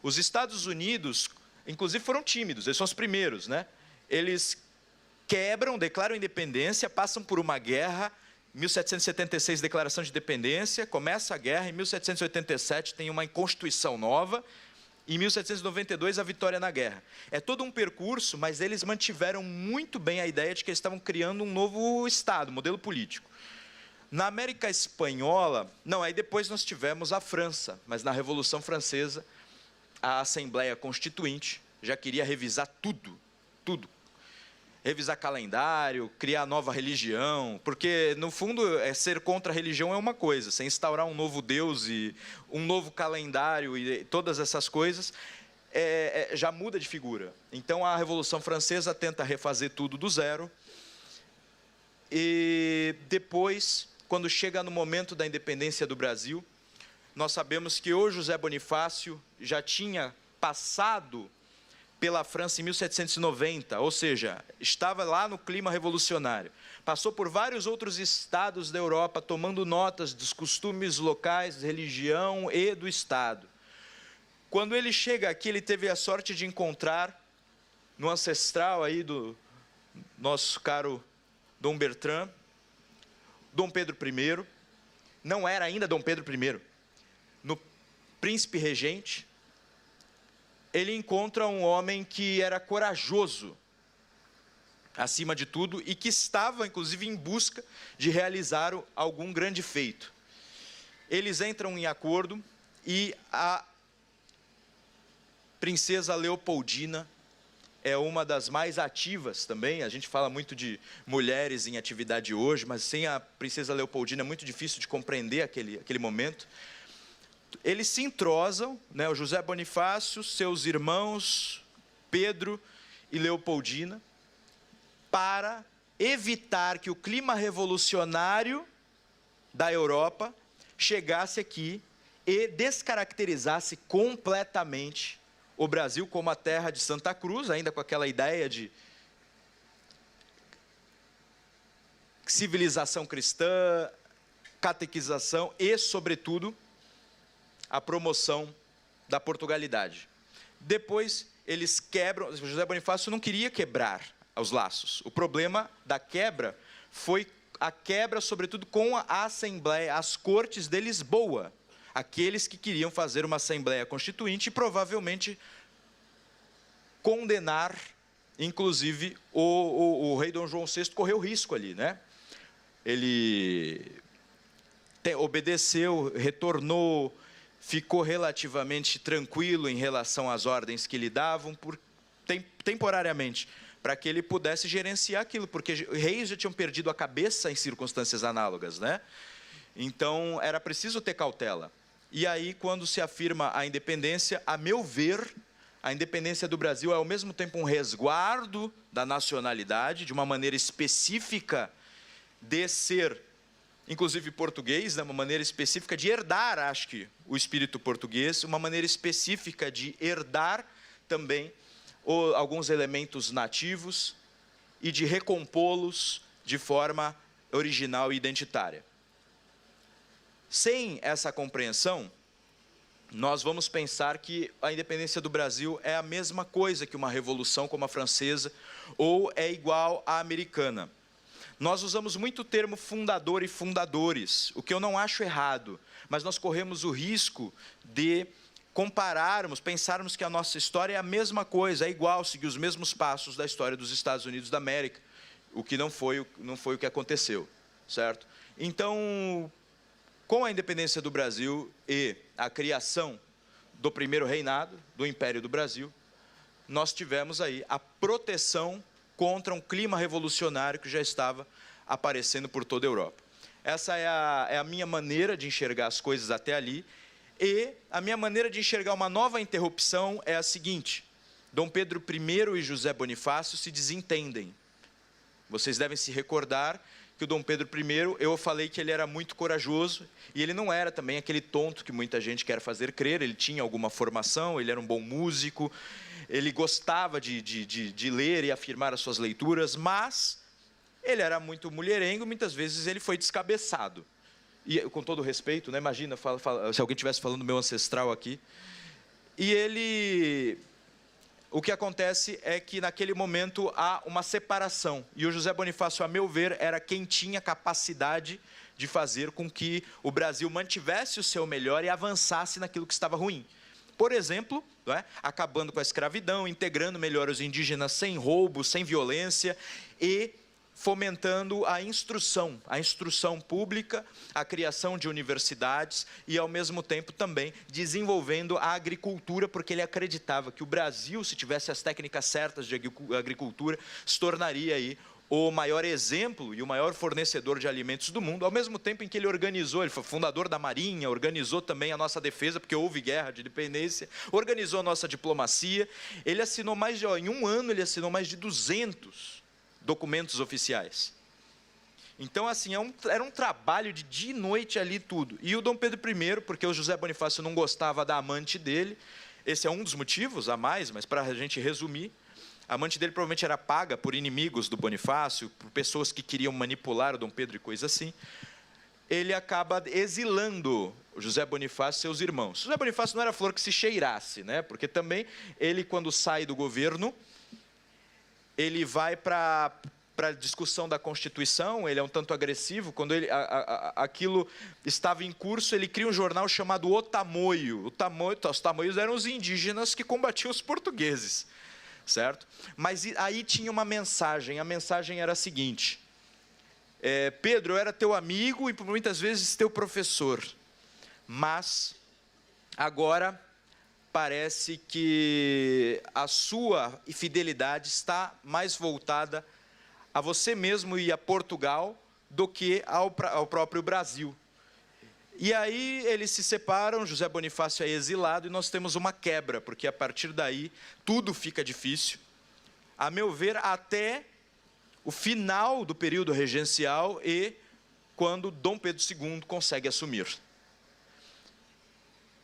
Os Estados Unidos, inclusive, foram tímidos, eles são os primeiros, né? Eles quebram, declaram independência, passam por uma guerra, 1776, declaração de independência, começa a guerra, em 1787 tem uma Constituição nova, em 1792 a vitória na guerra. É todo um percurso, mas eles mantiveram muito bem a ideia de que eles estavam criando um novo Estado, modelo político. Na América Espanhola, não, aí depois nós tivemos a França, mas na Revolução Francesa, a Assembleia Constituinte já queria revisar tudo. Revisar calendário, criar nova religião, porque, no fundo, ser contra a religião é uma coisa, você instaurar um novo Deus e um novo calendário e todas essas coisas, já muda de figura. Então, a Revolução Francesa tenta refazer tudo do zero, e depois, quando chega no momento da independência do Brasil, nós sabemos que o José Bonifácio já tinha passado pela França em 1790, ou seja, estava lá no clima revolucionário. Passou por vários outros estados da Europa, tomando notas dos costumes locais, religião e do Estado. Quando ele chega aqui, ele teve a sorte de encontrar, no ancestral aí do nosso caro Dom Bertrand, Dom Pedro I, não era ainda Dom Pedro I, no príncipe regente, ele encontra um homem que era corajoso, acima de tudo, e que estava, inclusive, em busca de realizar algum grande feito. Eles entram em acordo e a princesa Leopoldina é uma das mais ativas também. A gente fala muito de mulheres em atividade hoje, mas sem a princesa Leopoldina é muito difícil de compreender aquele momento. Eles se entrosam, né, o José Bonifácio, seus irmãos, Pedro e Leopoldina, para evitar que o clima revolucionário da Europa chegasse aqui e descaracterizasse completamente o Brasil como a terra de Santa Cruz, ainda com aquela ideia de civilização cristã, catequização e, sobretudo, a promoção da Portugalidade. Depois, eles quebram. José Bonifácio não queria quebrar os laços. O problema da quebra foi a quebra, sobretudo, com a Assembleia, as Cortes de Lisboa, aqueles que queriam fazer uma Assembleia Constituinte e provavelmente condenar, inclusive, o rei Dom João VI correu risco ali, né? Ele obedeceu, retornou, ficou relativamente tranquilo em relação às ordens que lhe davam, temporariamente, para que ele pudesse gerenciar aquilo, porque reis já tinham perdido a cabeça em circunstâncias análogas, né? Então, era preciso ter cautela. E aí, quando se afirma a independência, a meu ver, a independência do Brasil é, ao mesmo tempo, um resguardo da nacionalidade, de uma maneira específica de ser, inclusive, português, né? Uma maneira específica de herdar, acho que, o espírito português, uma maneira específica de herdar também alguns elementos nativos e de recompô-los de forma original e identitária. Sem essa compreensão, nós vamos pensar que a independência do Brasil é a mesma coisa que uma revolução como a francesa, ou é igual à americana. Nós usamos muito o termo fundador e fundadores, o que eu não acho errado, mas nós corremos o risco de compararmos, pensarmos que a nossa história é a mesma coisa, é igual, seguir os mesmos passos da história dos Estados Unidos da América, o que não foi o que aconteceu, certo? Então, com a independência do Brasil e a criação do primeiro reinado, do Império do Brasil, nós tivemos aí a proteção contra um clima revolucionário que já estava aparecendo por toda a Europa. Essa é a minha maneira de enxergar as coisas até ali, e a minha maneira de enxergar uma nova interrupção é a seguinte: Dom Pedro I e José Bonifácio se desentendem. Vocês devem se recordar que o Dom Pedro I, eu falei que ele era muito corajoso, e ele não era também aquele tonto que muita gente quer fazer crer. Ele tinha alguma formação, ele era um bom músico, ele gostava de ler e afirmar as suas leituras, mas ele era muito mulherengo, muitas vezes ele foi descabeçado. E, com todo respeito, né, imagina se alguém estivesse falando do meu ancestral aqui. E o que acontece é que, naquele momento, há uma separação. E o José Bonifácio, a meu ver, era quem tinha capacidade de fazer com que o Brasil mantivesse o seu melhor e avançasse naquilo que estava ruim. Por exemplo, não é? Acabando com a escravidão, integrando melhor os indígenas sem roubo, sem violência, e fomentando a instrução pública, a criação de universidades e, ao mesmo tempo, também desenvolvendo a agricultura, porque ele acreditava que o Brasil, se tivesse as técnicas certas de agricultura, se tornaria aí o maior exemplo e o maior fornecedor de alimentos do mundo, ao mesmo tempo em que ele organizou, ele foi fundador da Marinha, organizou também a nossa defesa, porque houve guerra de independência, organizou a nossa diplomacia. Ele assinou em um ano, ele assinou mais de 200 documentos oficiais. Então, assim, era um trabalho de dia e noite ali tudo. E o Dom Pedro I, porque o José Bonifácio não gostava da amante dele, esse é um dos motivos a mais, mas para a gente resumir, a amante dele provavelmente era paga por inimigos do Bonifácio, por pessoas que queriam manipular o Dom Pedro e coisa assim. Ele acaba exilando o José Bonifácio e seus irmãos. José Bonifácio não era flor que se cheirasse, né? Porque também ele, quando sai do governo, ele vai para a discussão da Constituição, ele é um tanto agressivo. Quando aquilo estava em curso, ele cria um jornal chamado O Tamoio. Os tamoios eram os indígenas que combatiam os portugueses, certo? Mas aí tinha uma mensagem, a mensagem era a seguinte: Pedro, eu era teu amigo e muitas vezes teu professor, mas agora parece que a sua fidelidade está mais voltada a você mesmo e a Portugal do que ao próprio Brasil. E aí eles se separam, José Bonifácio é exilado e nós temos uma quebra, porque a partir daí tudo fica difícil, a meu ver, até o final do período regencial e quando Dom Pedro II consegue assumir.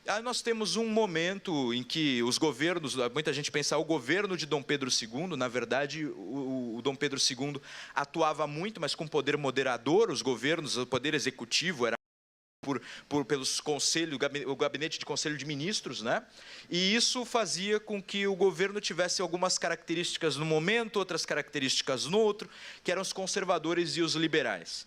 Aí nós temos um momento em que os governos, muita gente pensa, o governo de Dom Pedro II, na verdade, o Dom Pedro II atuava muito, mas com poder moderador. Os governos, o poder executivo era pelos conselhos, o gabinete de conselho de ministros, né? E isso fazia com que o governo tivesse algumas características no momento, outras características no outro, que eram os conservadores e os liberais.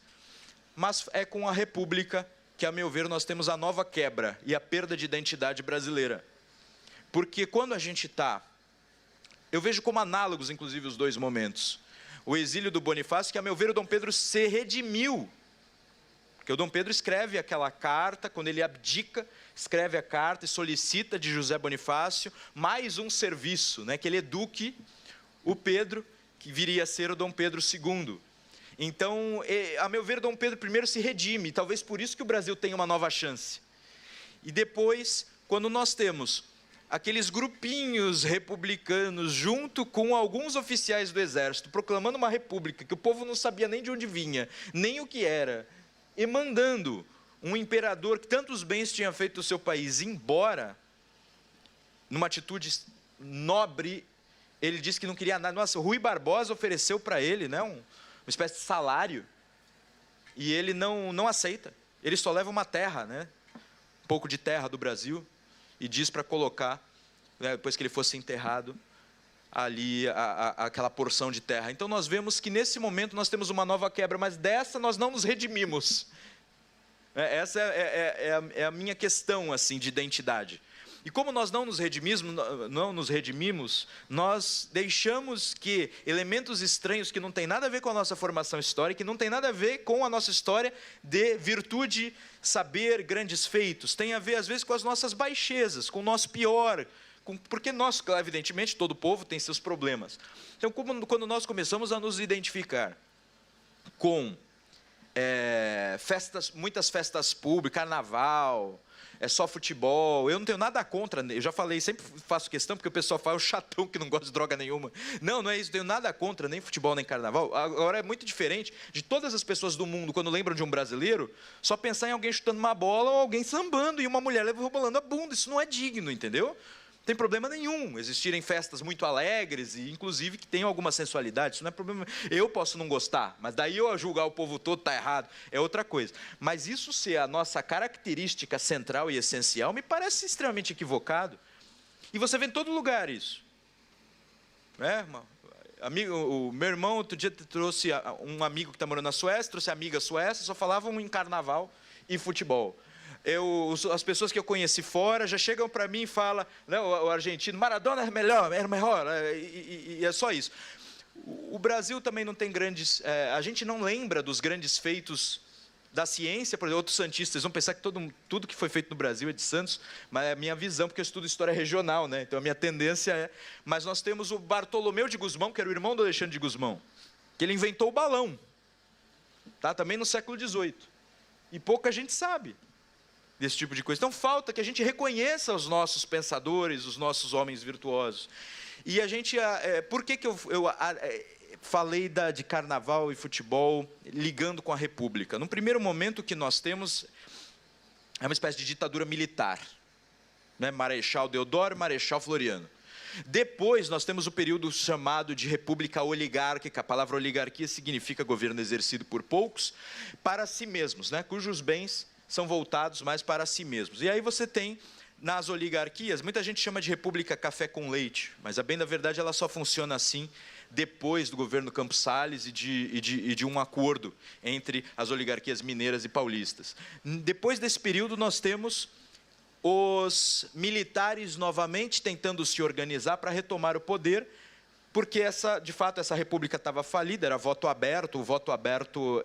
Mas é com a República que, a meu ver, nós temos a nova quebra e a perda de identidade brasileira. Porque quando a gente está... Eu vejo como análogos, inclusive, os dois momentos. O exílio do Bonifácio, que, a meu ver, o Dom Pedro se redimiu. Porque o Dom Pedro escreve aquela carta, quando ele abdica, escreve a carta e solicita de José Bonifácio mais um serviço, né, que ele eduque o Pedro, que viria a ser o Dom Pedro II. Então, a meu ver, Dom Pedro I se redime, talvez por isso que o Brasil tenha uma nova chance. E depois, quando nós temos aqueles grupinhos republicanos, junto com alguns oficiais do Exército, proclamando uma república, que o povo não sabia nem de onde vinha, nem o que era, e mandando um imperador que tantos bens tinha feito do seu país embora, numa atitude nobre, ele disse que não queria nada. Nossa, o Rui Barbosa ofereceu para ele, né, uma espécie de salário, e ele não aceita. Ele só leva uma terra, né, um pouco de terra do Brasil, e diz para colocar, né, depois que ele fosse enterrado, ali aquela porção de terra. Então nós vemos que nesse momento nós temos uma nova quebra, mas dessa nós não nos redimimos. Essa é a minha questão assim, de identidade. E como nós não nos redimimos, nós deixamos que elementos estranhos que não têm nada a ver com a nossa formação histórica, que não tem nada a ver com a nossa história de virtude, saber, grandes feitos, tem a ver às vezes com as nossas baixezas, com o nosso pior, porque nós, evidentemente, todo povo tem seus problemas. Então, quando nós começamos a nos identificar com muitas festas públicas, carnaval, só futebol, eu não tenho nada contra, eu já falei, sempre faço questão, porque o pessoal fala, o chatão que não gosta de droga nenhuma. Não é isso, não tenho nada contra, nem futebol, nem carnaval. Agora é muito diferente de todas as pessoas do mundo, quando lembram de um brasileiro, só pensar em alguém chutando uma bola ou alguém sambando e uma mulher rebolando a bunda. Isso não é digno, entendeu? Não tem problema nenhum existirem festas muito alegres e, inclusive, que tenham alguma sensualidade. Isso não é problema. Eu posso não gostar, mas daí eu julgar o povo todo está errado, é outra coisa. Mas isso ser a nossa característica central e essencial me parece extremamente equivocado. E você vê em todo lugar isso. O meu irmão, outro dia, trouxe um amigo que está morando na Suécia, trouxe amiga suécia, só falavam em carnaval e futebol. As pessoas que eu conheci fora já chegam para mim e falam, né, o argentino, Maradona é melhor, e é só isso. O Brasil também não tem grandes... a gente não lembra dos grandes feitos da ciência, por exemplo, outros santistas vão pensar que tudo que foi feito no Brasil é de Santos, mas é a minha visão, porque eu estudo história regional, né, então a minha tendência é... Mas nós temos o Bartolomeu de Gusmão, que era o irmão do Alexandre de Gusmão, que ele inventou o balão, tá, também no século XVIII, e pouca gente sabe desse tipo de coisa. Então, falta que a gente reconheça os nossos pensadores, os nossos homens virtuosos. E a gente... por que eu falei de carnaval e futebol ligando com a República? No primeiro momento, o que nós temos é uma espécie de ditadura militar, né? Marechal Deodoro, Marechal Floriano. Depois, nós temos o período chamado de República Oligárquica. A palavra oligarquia significa governo exercido por poucos, para si mesmos, né? Cujos bens são voltados mais para si mesmos. E aí você tem, nas oligarquias, muita gente chama de república café com leite, mas, a bem da verdade, ela só funciona assim depois do governo Campos Salles e de um acordo entre as oligarquias mineiras e paulistas. Depois desse período, nós temos os militares novamente tentando se organizar para retomar o poder, porque, de fato, essa república estava falida, era voto aberto, o voto aberto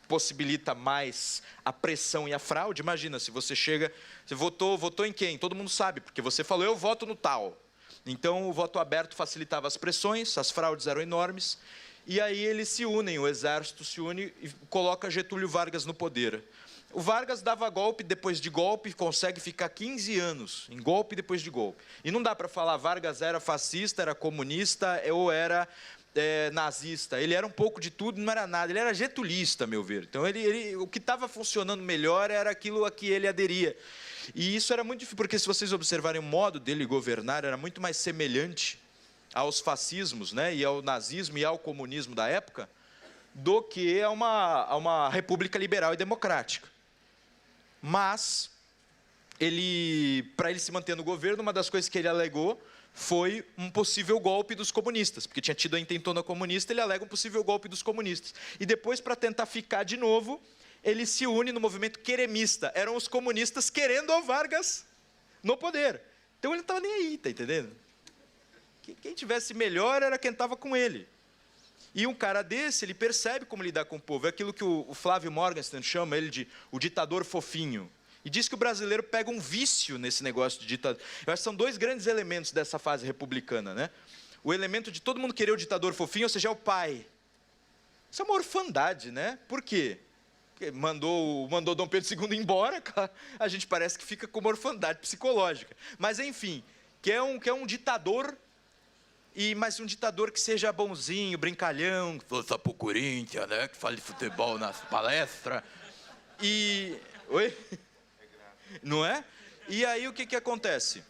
possibilita mais a pressão e a fraude. Imagina, se você chega, você votou em quem? Todo mundo sabe, porque você falou, eu voto no tal. Então, o voto aberto facilitava as pressões, as fraudes eram enormes, e aí eles se unem, o exército se une e coloca Getúlio Vargas no poder. O Vargas dava golpe depois de golpe, consegue ficar 15 anos em golpe depois de golpe. E não dá para falar Vargas era fascista, era comunista ou era nazista. Ele era um pouco de tudo, não era nada. Ele era getulista, a meu ver. Então, o que estava funcionando melhor era aquilo a que ele aderia. E isso era muito difícil, porque se vocês observarem o modo dele governar, era muito mais semelhante aos fascismos, né, e ao nazismo e ao comunismo da época, do que a uma república liberal e democrática. Mas, para ele se manter no governo, uma das coisas que ele alegou foi um possível golpe dos comunistas, porque tinha tido a intentona comunista, ele alega um possível golpe dos comunistas. E depois, para tentar ficar de novo, ele se une no movimento queremista. Eram os comunistas querendo o Vargas no poder. Então, ele não estava nem aí, está entendendo? Quem tivesse melhor era quem estava com ele. E um cara desse, ele percebe como lidar com o povo. É aquilo que o Flávio Morgenstern chama ele de o ditador fofinho. E diz que o brasileiro pega um vício nesse negócio de ditador. Eu acho que são dois grandes elementos dessa fase republicana, né? O elemento de todo mundo querer o ditador fofinho, ou seja, é o pai. Isso é uma orfandade, né? Por quê? Porque mandou Dom Pedro II embora, a gente parece que fica com uma orfandade psicológica. Mas, enfim, quer um ditador, mas um ditador que seja bonzinho, brincalhão, que força pro Corinthians, né? Que fale futebol nas palestras. Oi? Não é? E aí o que acontece?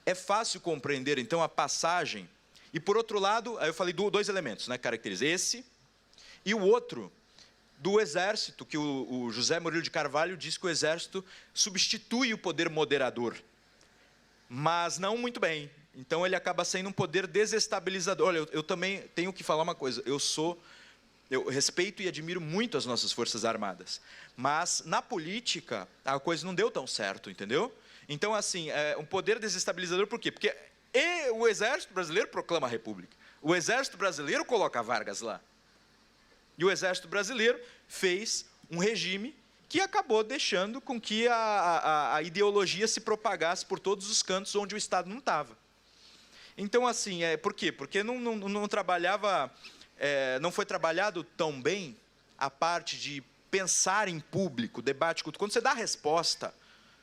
É fácil compreender, então, a passagem. E, por outro lado, aí eu falei dois elementos, né, caracterizam. Esse e o outro, do exército, que o José Murilo de Carvalho diz que o exército substitui o poder moderador. Mas não muito bem. Então, ele acaba sendo um poder desestabilizador. Olha, eu também tenho que falar uma coisa. Eu respeito e admiro muito as nossas Forças Armadas. Mas, na política, a coisa não deu tão certo, entendeu? Então, assim, um poder desestabilizador por quê? Porque o Exército Brasileiro proclama a República. O Exército Brasileiro coloca Vargas lá. E o Exército Brasileiro fez um regime que acabou deixando com que a ideologia se propagasse por todos os cantos onde o Estado não estava. Então, assim, por quê? Porque não trabalhava... não foi trabalhado tão bem a parte de pensar em público, debate culto. Quando você dá a resposta,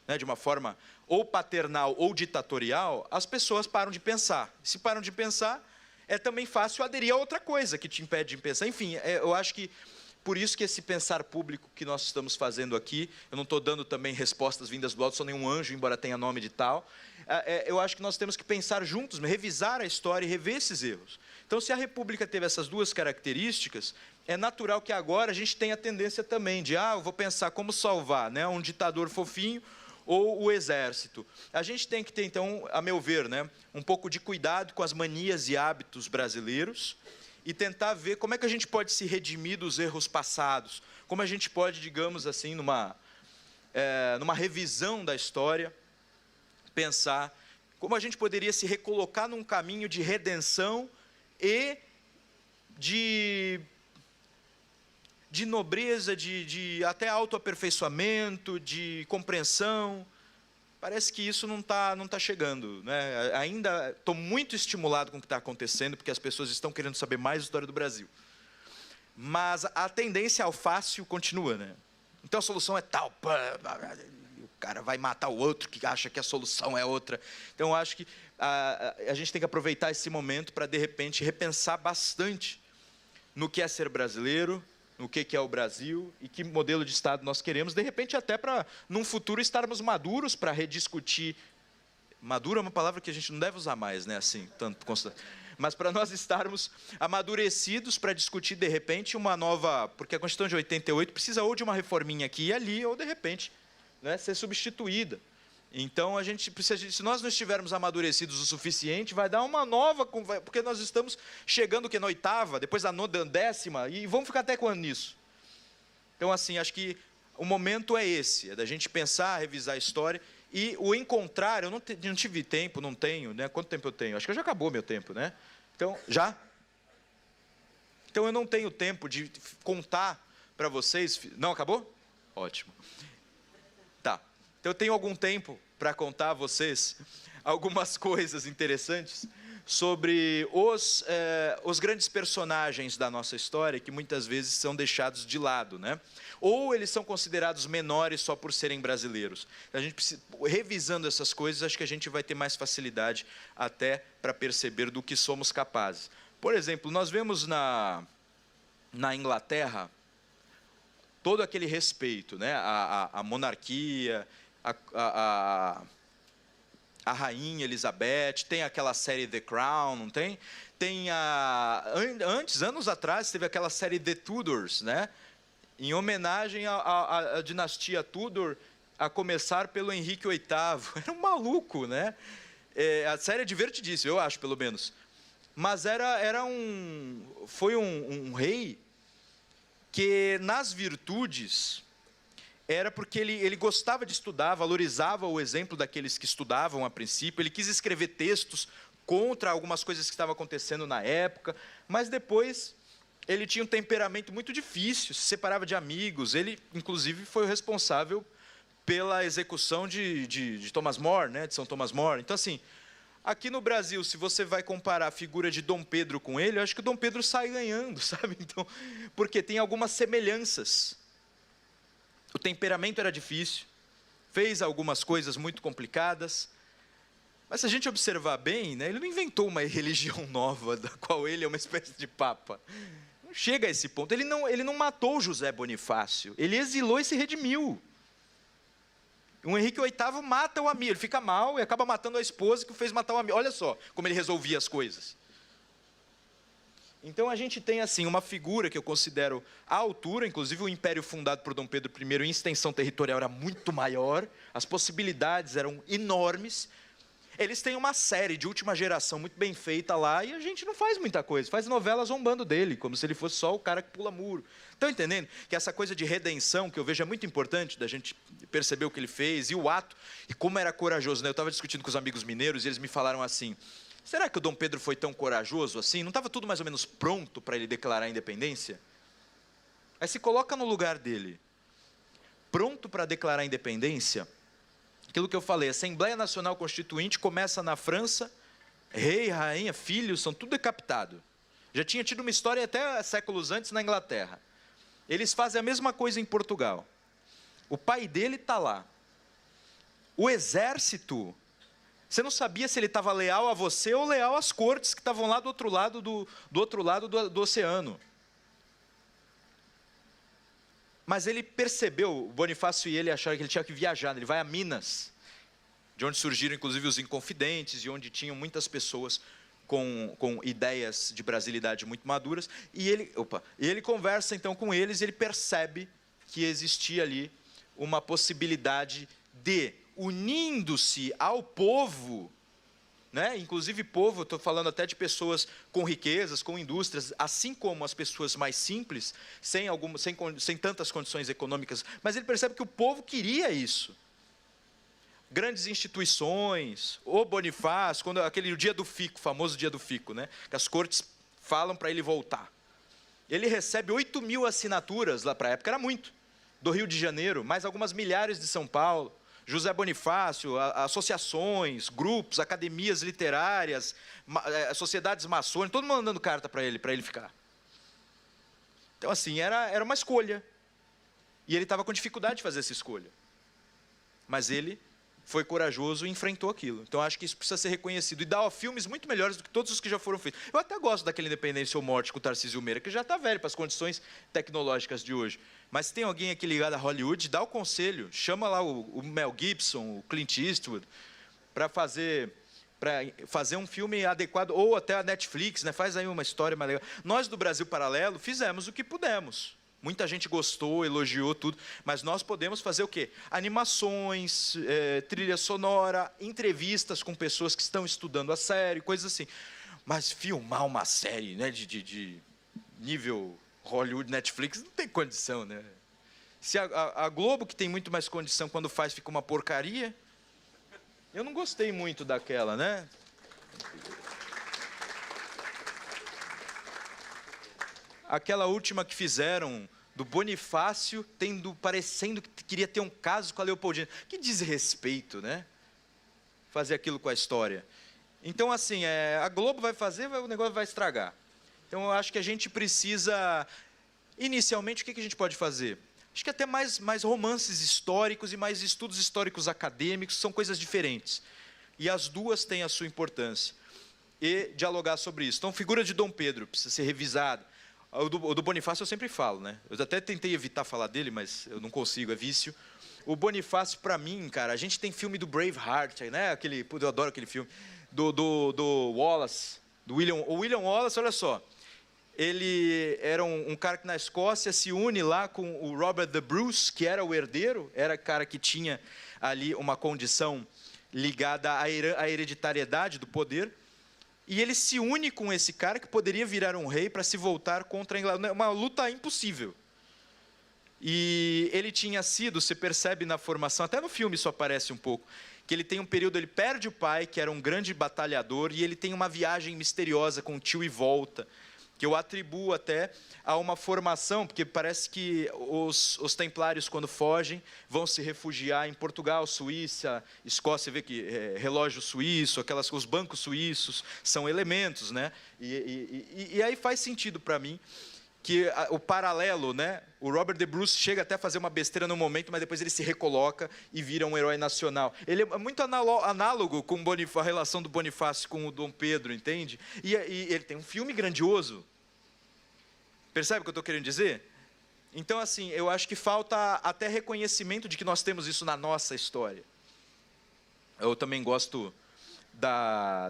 né, de uma forma ou paternal ou ditatorial, as pessoas param de pensar. Se param de pensar, é também fácil aderir a outra coisa que te impede de pensar. Enfim, eu acho que por isso que esse pensar público que nós estamos fazendo aqui, eu não estou dando também respostas vindas do alto, sou nenhum anjo, embora tenha nome de tal. Eu acho que nós temos que pensar juntos, revisar a história e rever esses erros. Então, se a República teve essas duas características, é natural que agora a gente tenha a tendência também de, eu vou pensar como salvar, né, um ditador fofinho ou o exército. A gente tem que ter, então, a meu ver, né, um pouco de cuidado com as manias e hábitos brasileiros e tentar ver como é que a gente pode se redimir dos erros passados, como a gente pode, digamos assim, numa revisão da história, pensar como a gente poderia se recolocar num caminho de redenção e de nobreza, de até autoaperfeiçoamento, de compreensão. Parece que isso não tá chegando, né? Ainda estou muito estimulado com o que está acontecendo, porque as pessoas estão querendo saber mais da história do Brasil. Mas a tendência ao fácil continua, né? Então a solução é tal, o cara vai matar o outro que acha que a solução é outra. Então eu acho que a gente tem que aproveitar esse momento para, de repente, repensar bastante no que é ser brasileiro, no que é o Brasil e que modelo de Estado nós queremos, de repente até para, num futuro, estarmos maduros para rediscutir. Maduro é uma palavra que a gente não deve usar mais, né? Assim, tanto constante. Mas para nós estarmos amadurecidos para discutir, de repente, uma nova... Porque a Constituição de 88 precisa ou de uma reforminha aqui e ali, ou, de repente, né, ser substituída. Então, a gente precisa, se nós não estivermos amadurecidos o suficiente, vai dar uma nova, porque nós estamos chegando na 8ª, depois da 10ª, e vamos ficar até quando nisso? Então, assim, acho que o momento é esse, é da gente pensar, revisar a história, e o encontrar, eu não tive tempo, não tenho, né? Quanto tempo eu tenho? Acho que já acabou meu tempo, né? Então, já? Então, eu não tenho tempo de contar para vocês. Não, acabou? Ótimo. Tá. Então, eu tenho algum tempo para contar a vocês algumas coisas interessantes sobre os grandes personagens da nossa história, que muitas vezes são deixados de lado, né? Ou eles são considerados menores só por serem brasileiros. A gente precisa, revisando essas coisas, acho que a gente vai ter mais facilidade até para perceber do que somos capazes. Por exemplo, nós vemos na Inglaterra todo aquele respeito, né? A monarquia, a Rainha Elizabeth, tem aquela série The Crown, não tem? Tem anos atrás, teve aquela série The Tudors, né? Em homenagem à dinastia Tudor, a começar pelo Henrique VIII. Era um maluco, né? A série é divertidíssima, eu acho, pelo menos. Mas foi um rei que, nas virtudes, era porque ele gostava de estudar, valorizava o exemplo daqueles que estudavam a princípio, ele quis escrever textos contra algumas coisas que estavam acontecendo na época, mas depois ele tinha um temperamento muito difícil, se separava de amigos, ele, inclusive, foi o responsável pela execução de Thomas More, né, de São Thomas More. Então, assim, aqui no Brasil, se você vai comparar a figura de Dom Pedro com ele, eu acho que o Dom Pedro sai ganhando, sabe? Então, porque tem algumas semelhanças. O temperamento era difícil, fez algumas coisas muito complicadas, mas se a gente observar bem, né, ele não inventou uma religião nova, da qual ele é uma espécie de papa. Não chega a esse ponto. Ele não matou José Bonifácio, ele exilou e se redimiu. O Henrique VIII mata o amigo, ele fica mal e acaba matando a esposa que o fez matar o amigo. Olha só como ele resolvia as coisas. Então, a gente tem, assim, uma figura que eu considero à altura, inclusive o império fundado por Dom Pedro I, em extensão territorial, era muito maior, as possibilidades eram enormes. Eles têm uma série de última geração muito bem feita lá, e a gente não faz muita coisa, faz novela zombando dele, como se ele fosse só o cara que pula muro. Estão entendendo? Que essa coisa de redenção, que eu vejo é muito importante, da gente perceber o que ele fez, e o ato, e como era corajoso, né? Eu estava discutindo com os amigos mineiros, e eles me falaram assim: será que o Dom Pedro foi tão corajoso assim? Não estava tudo mais ou menos pronto para ele declarar a independência? Aí se coloca no lugar dele, pronto para declarar a independência. Aquilo que eu falei, a Assembleia Nacional Constituinte começa na França, rei, rainha, filhos, são tudo decapitados. Já tinha tido uma história até séculos antes na Inglaterra. Eles fazem a mesma coisa em Portugal. O pai dele está lá. O exército, você não sabia se ele estava leal a você ou leal às cortes que estavam lá do outro lado do oceano. Mas ele percebeu, o Bonifácio e ele acharam que ele tinha que viajar, ele vai a Minas, de onde surgiram inclusive os Inconfidentes, e onde tinham muitas pessoas com ideias de brasilidade muito maduras, e ele conversa então com eles, e ele percebe que existia ali uma possibilidade de, unindo-se ao povo, né? Inclusive povo, estou falando até de pessoas com riquezas, com indústrias, assim como as pessoas mais simples, sem tantas condições econômicas, mas ele percebe que o povo queria isso. Grandes instituições, o Bonifácio, o dia do fico, famoso dia do fico, né? Que as cortes falam para ele voltar. Ele recebe 8.000 assinaturas, lá para a época era muito, do Rio de Janeiro, mais algumas milhares de São Paulo. José Bonifácio, associações, grupos, academias literárias, sociedades maçônicas, todo mundo mandando carta para ele ficar. Então, assim, era uma escolha. E ele estava com dificuldade de fazer essa escolha. Mas ele foi corajoso e enfrentou aquilo. Então, acho que isso precisa ser reconhecido. E dá filmes muito melhores do que todos os que já foram feitos. Eu até gosto daquele Independência ou Morte com o Tarcísio Meira, que já está velho para as condições tecnológicas de hoje. Mas se tem alguém aqui ligado a Hollywood, dá o conselho, chama lá o Mel Gibson, o Clint Eastwood, para fazer um filme adequado, ou até a Netflix, né? Faz aí uma história mais legal. Nós do Brasil Paralelo fizemos o que pudemos. Muita gente gostou, elogiou tudo, mas nós podemos fazer o quê? Animações, trilha sonora, entrevistas com pessoas que estão estudando a série, coisas assim. Mas filmar uma série, né, de nível Hollywood, Netflix, não tem condição, né? Se a Globo, que tem muito mais condição, quando faz, fica uma porcaria. Eu não gostei muito daquela, né? Aquela última que fizeram do Bonifácio, parecendo que queria ter um caso com a Leopoldina. Que desrespeito, né? Fazer aquilo com a história. Então, assim, a Globo vai fazer, o negócio vai estragar. Então, eu acho que a gente precisa... Inicialmente, o que a gente pode fazer? Acho que até mais romances históricos e mais estudos históricos acadêmicos, são coisas diferentes. E as duas têm a sua importância. E dialogar sobre isso. Então, figura de Dom Pedro precisa ser revisada. O do Bonifácio eu sempre falo, né? Eu até tentei evitar falar dele, mas eu não consigo, é vício. O Bonifácio, para mim, cara, a gente tem filme do Braveheart, né? Eu adoro aquele filme. Do Wallace, o William Wallace, olha só. Ele era um cara que na Escócia se une lá com o Robert the Bruce, que era o herdeiro, era cara que tinha ali uma condição ligada à hereditariedade do poder. E ele se une com esse cara que poderia virar um rei para se voltar contra a Inglaterra. Uma luta impossível. E ele tinha sido, se percebe na formação, até no filme isso aparece um pouco, que ele tem um período, ele perde o pai, que era um grande batalhador, e ele tem uma viagem misteriosa com o tio e volta, que eu atribuo até a uma formação, porque parece que os templários, quando fogem, vão se refugiar em Portugal, Suíça, Escócia. Você vê que relógio suíço, os bancos suíços são elementos, né? E aí faz sentido para mim que o paralelo, né? O Robert the Bruce chega até a fazer uma besteira no momento, mas depois ele se recoloca e vira um herói nacional. Ele é muito análogo com a relação do Bonifácio com o Dom Pedro, entende? E ele tem um filme grandioso. Percebe o que eu estou querendo dizer? Então, assim, eu acho que falta até reconhecimento de que nós temos isso na nossa história. Eu também gosto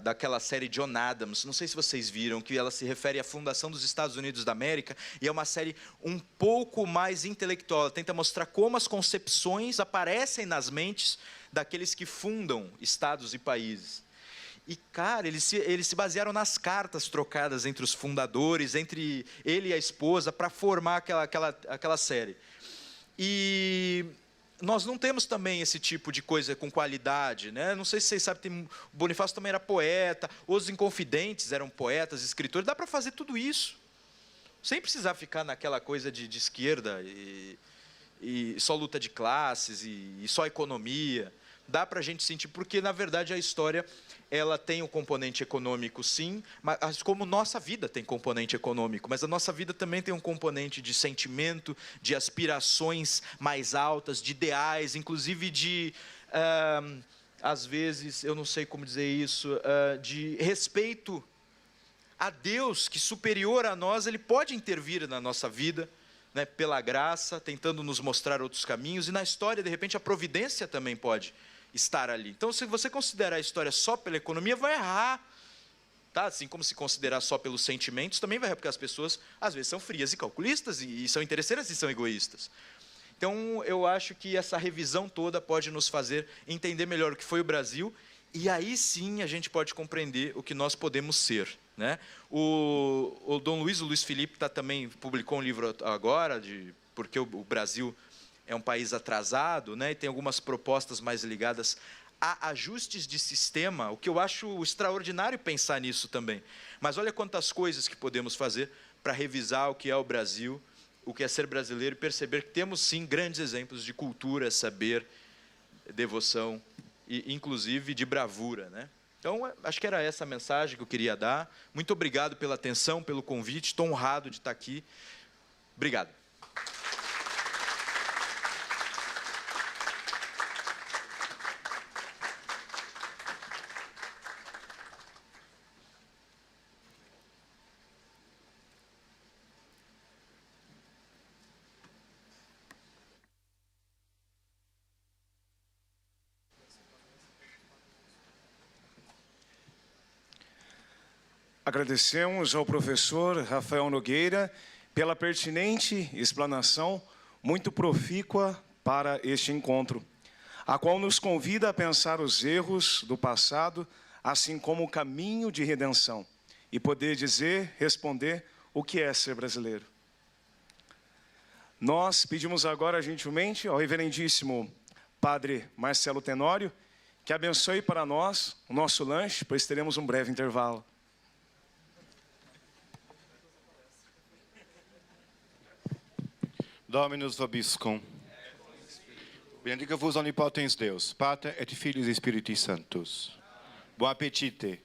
daquela série John Adams, não sei se vocês viram, que ela se refere à fundação dos Estados Unidos da América, e é uma série um pouco mais intelectual, ela tenta mostrar como as concepções aparecem nas mentes daqueles que fundam estados e países. E, cara, eles se basearam nas cartas trocadas entre os fundadores, entre ele e a esposa, para formar aquela série. E nós não temos também esse tipo de coisa com qualidade, né? Não sei se vocês sabem, o Bonifácio também era poeta, os Inconfidentes eram poetas, escritores, dá para fazer tudo isso, sem precisar ficar naquela coisa de esquerda e só luta de classes e só economia. Dá para a gente sentir, porque, na verdade, a história ela tem um componente econômico, sim, mas como nossa vida tem componente econômico, mas a nossa vida também tem um componente de sentimento, de aspirações mais altas, de ideais, inclusive às vezes, eu não sei como dizer isso, de respeito a Deus, que superior a nós, Ele pode intervir na nossa vida, né, pela graça, tentando nos mostrar outros caminhos, e na história, de repente, a providência também pode estar ali. Então, se você considerar a história só pela economia, vai errar. Tá? Assim como se considerar só pelos sentimentos, também vai errar, porque as pessoas, às vezes, são frias e calculistas, e são interesseiras e são egoístas. Então, eu acho que essa revisão toda pode nos fazer entender melhor o que foi o Brasil, e aí sim a gente pode compreender o que nós podemos ser. Né? O Dom Luiz, o Luiz Felipe, também publicou um livro agora, porque o Brasil é um país atrasado, né, e tem algumas propostas mais ligadas a ajustes de sistema, o que eu acho extraordinário pensar nisso também. Mas olha quantas coisas que podemos fazer para revisar o que é o Brasil, o que é ser brasileiro, e perceber que temos, sim, grandes exemplos de cultura, saber, devoção, e inclusive de bravura. Né? Então, acho que era essa a mensagem que eu queria dar. Muito obrigado pela atenção, pelo convite, estou honrado de estar aqui. Obrigado. Agradecemos ao professor Rafael Nogueira pela pertinente explanação muito profícua para este encontro, a qual nos convida a pensar os erros do passado, assim como o caminho de redenção, e poder responder o que é ser brasileiro. Nós pedimos agora gentilmente ao reverendíssimo Padre Marcelo Tenório que abençoe para nós o nosso lanche, pois teremos um breve intervalo. Dominus vobiscum. Benedica vos omnipotens Deus, Pater et Filius et Spiritus Sanctus. Bom apetite.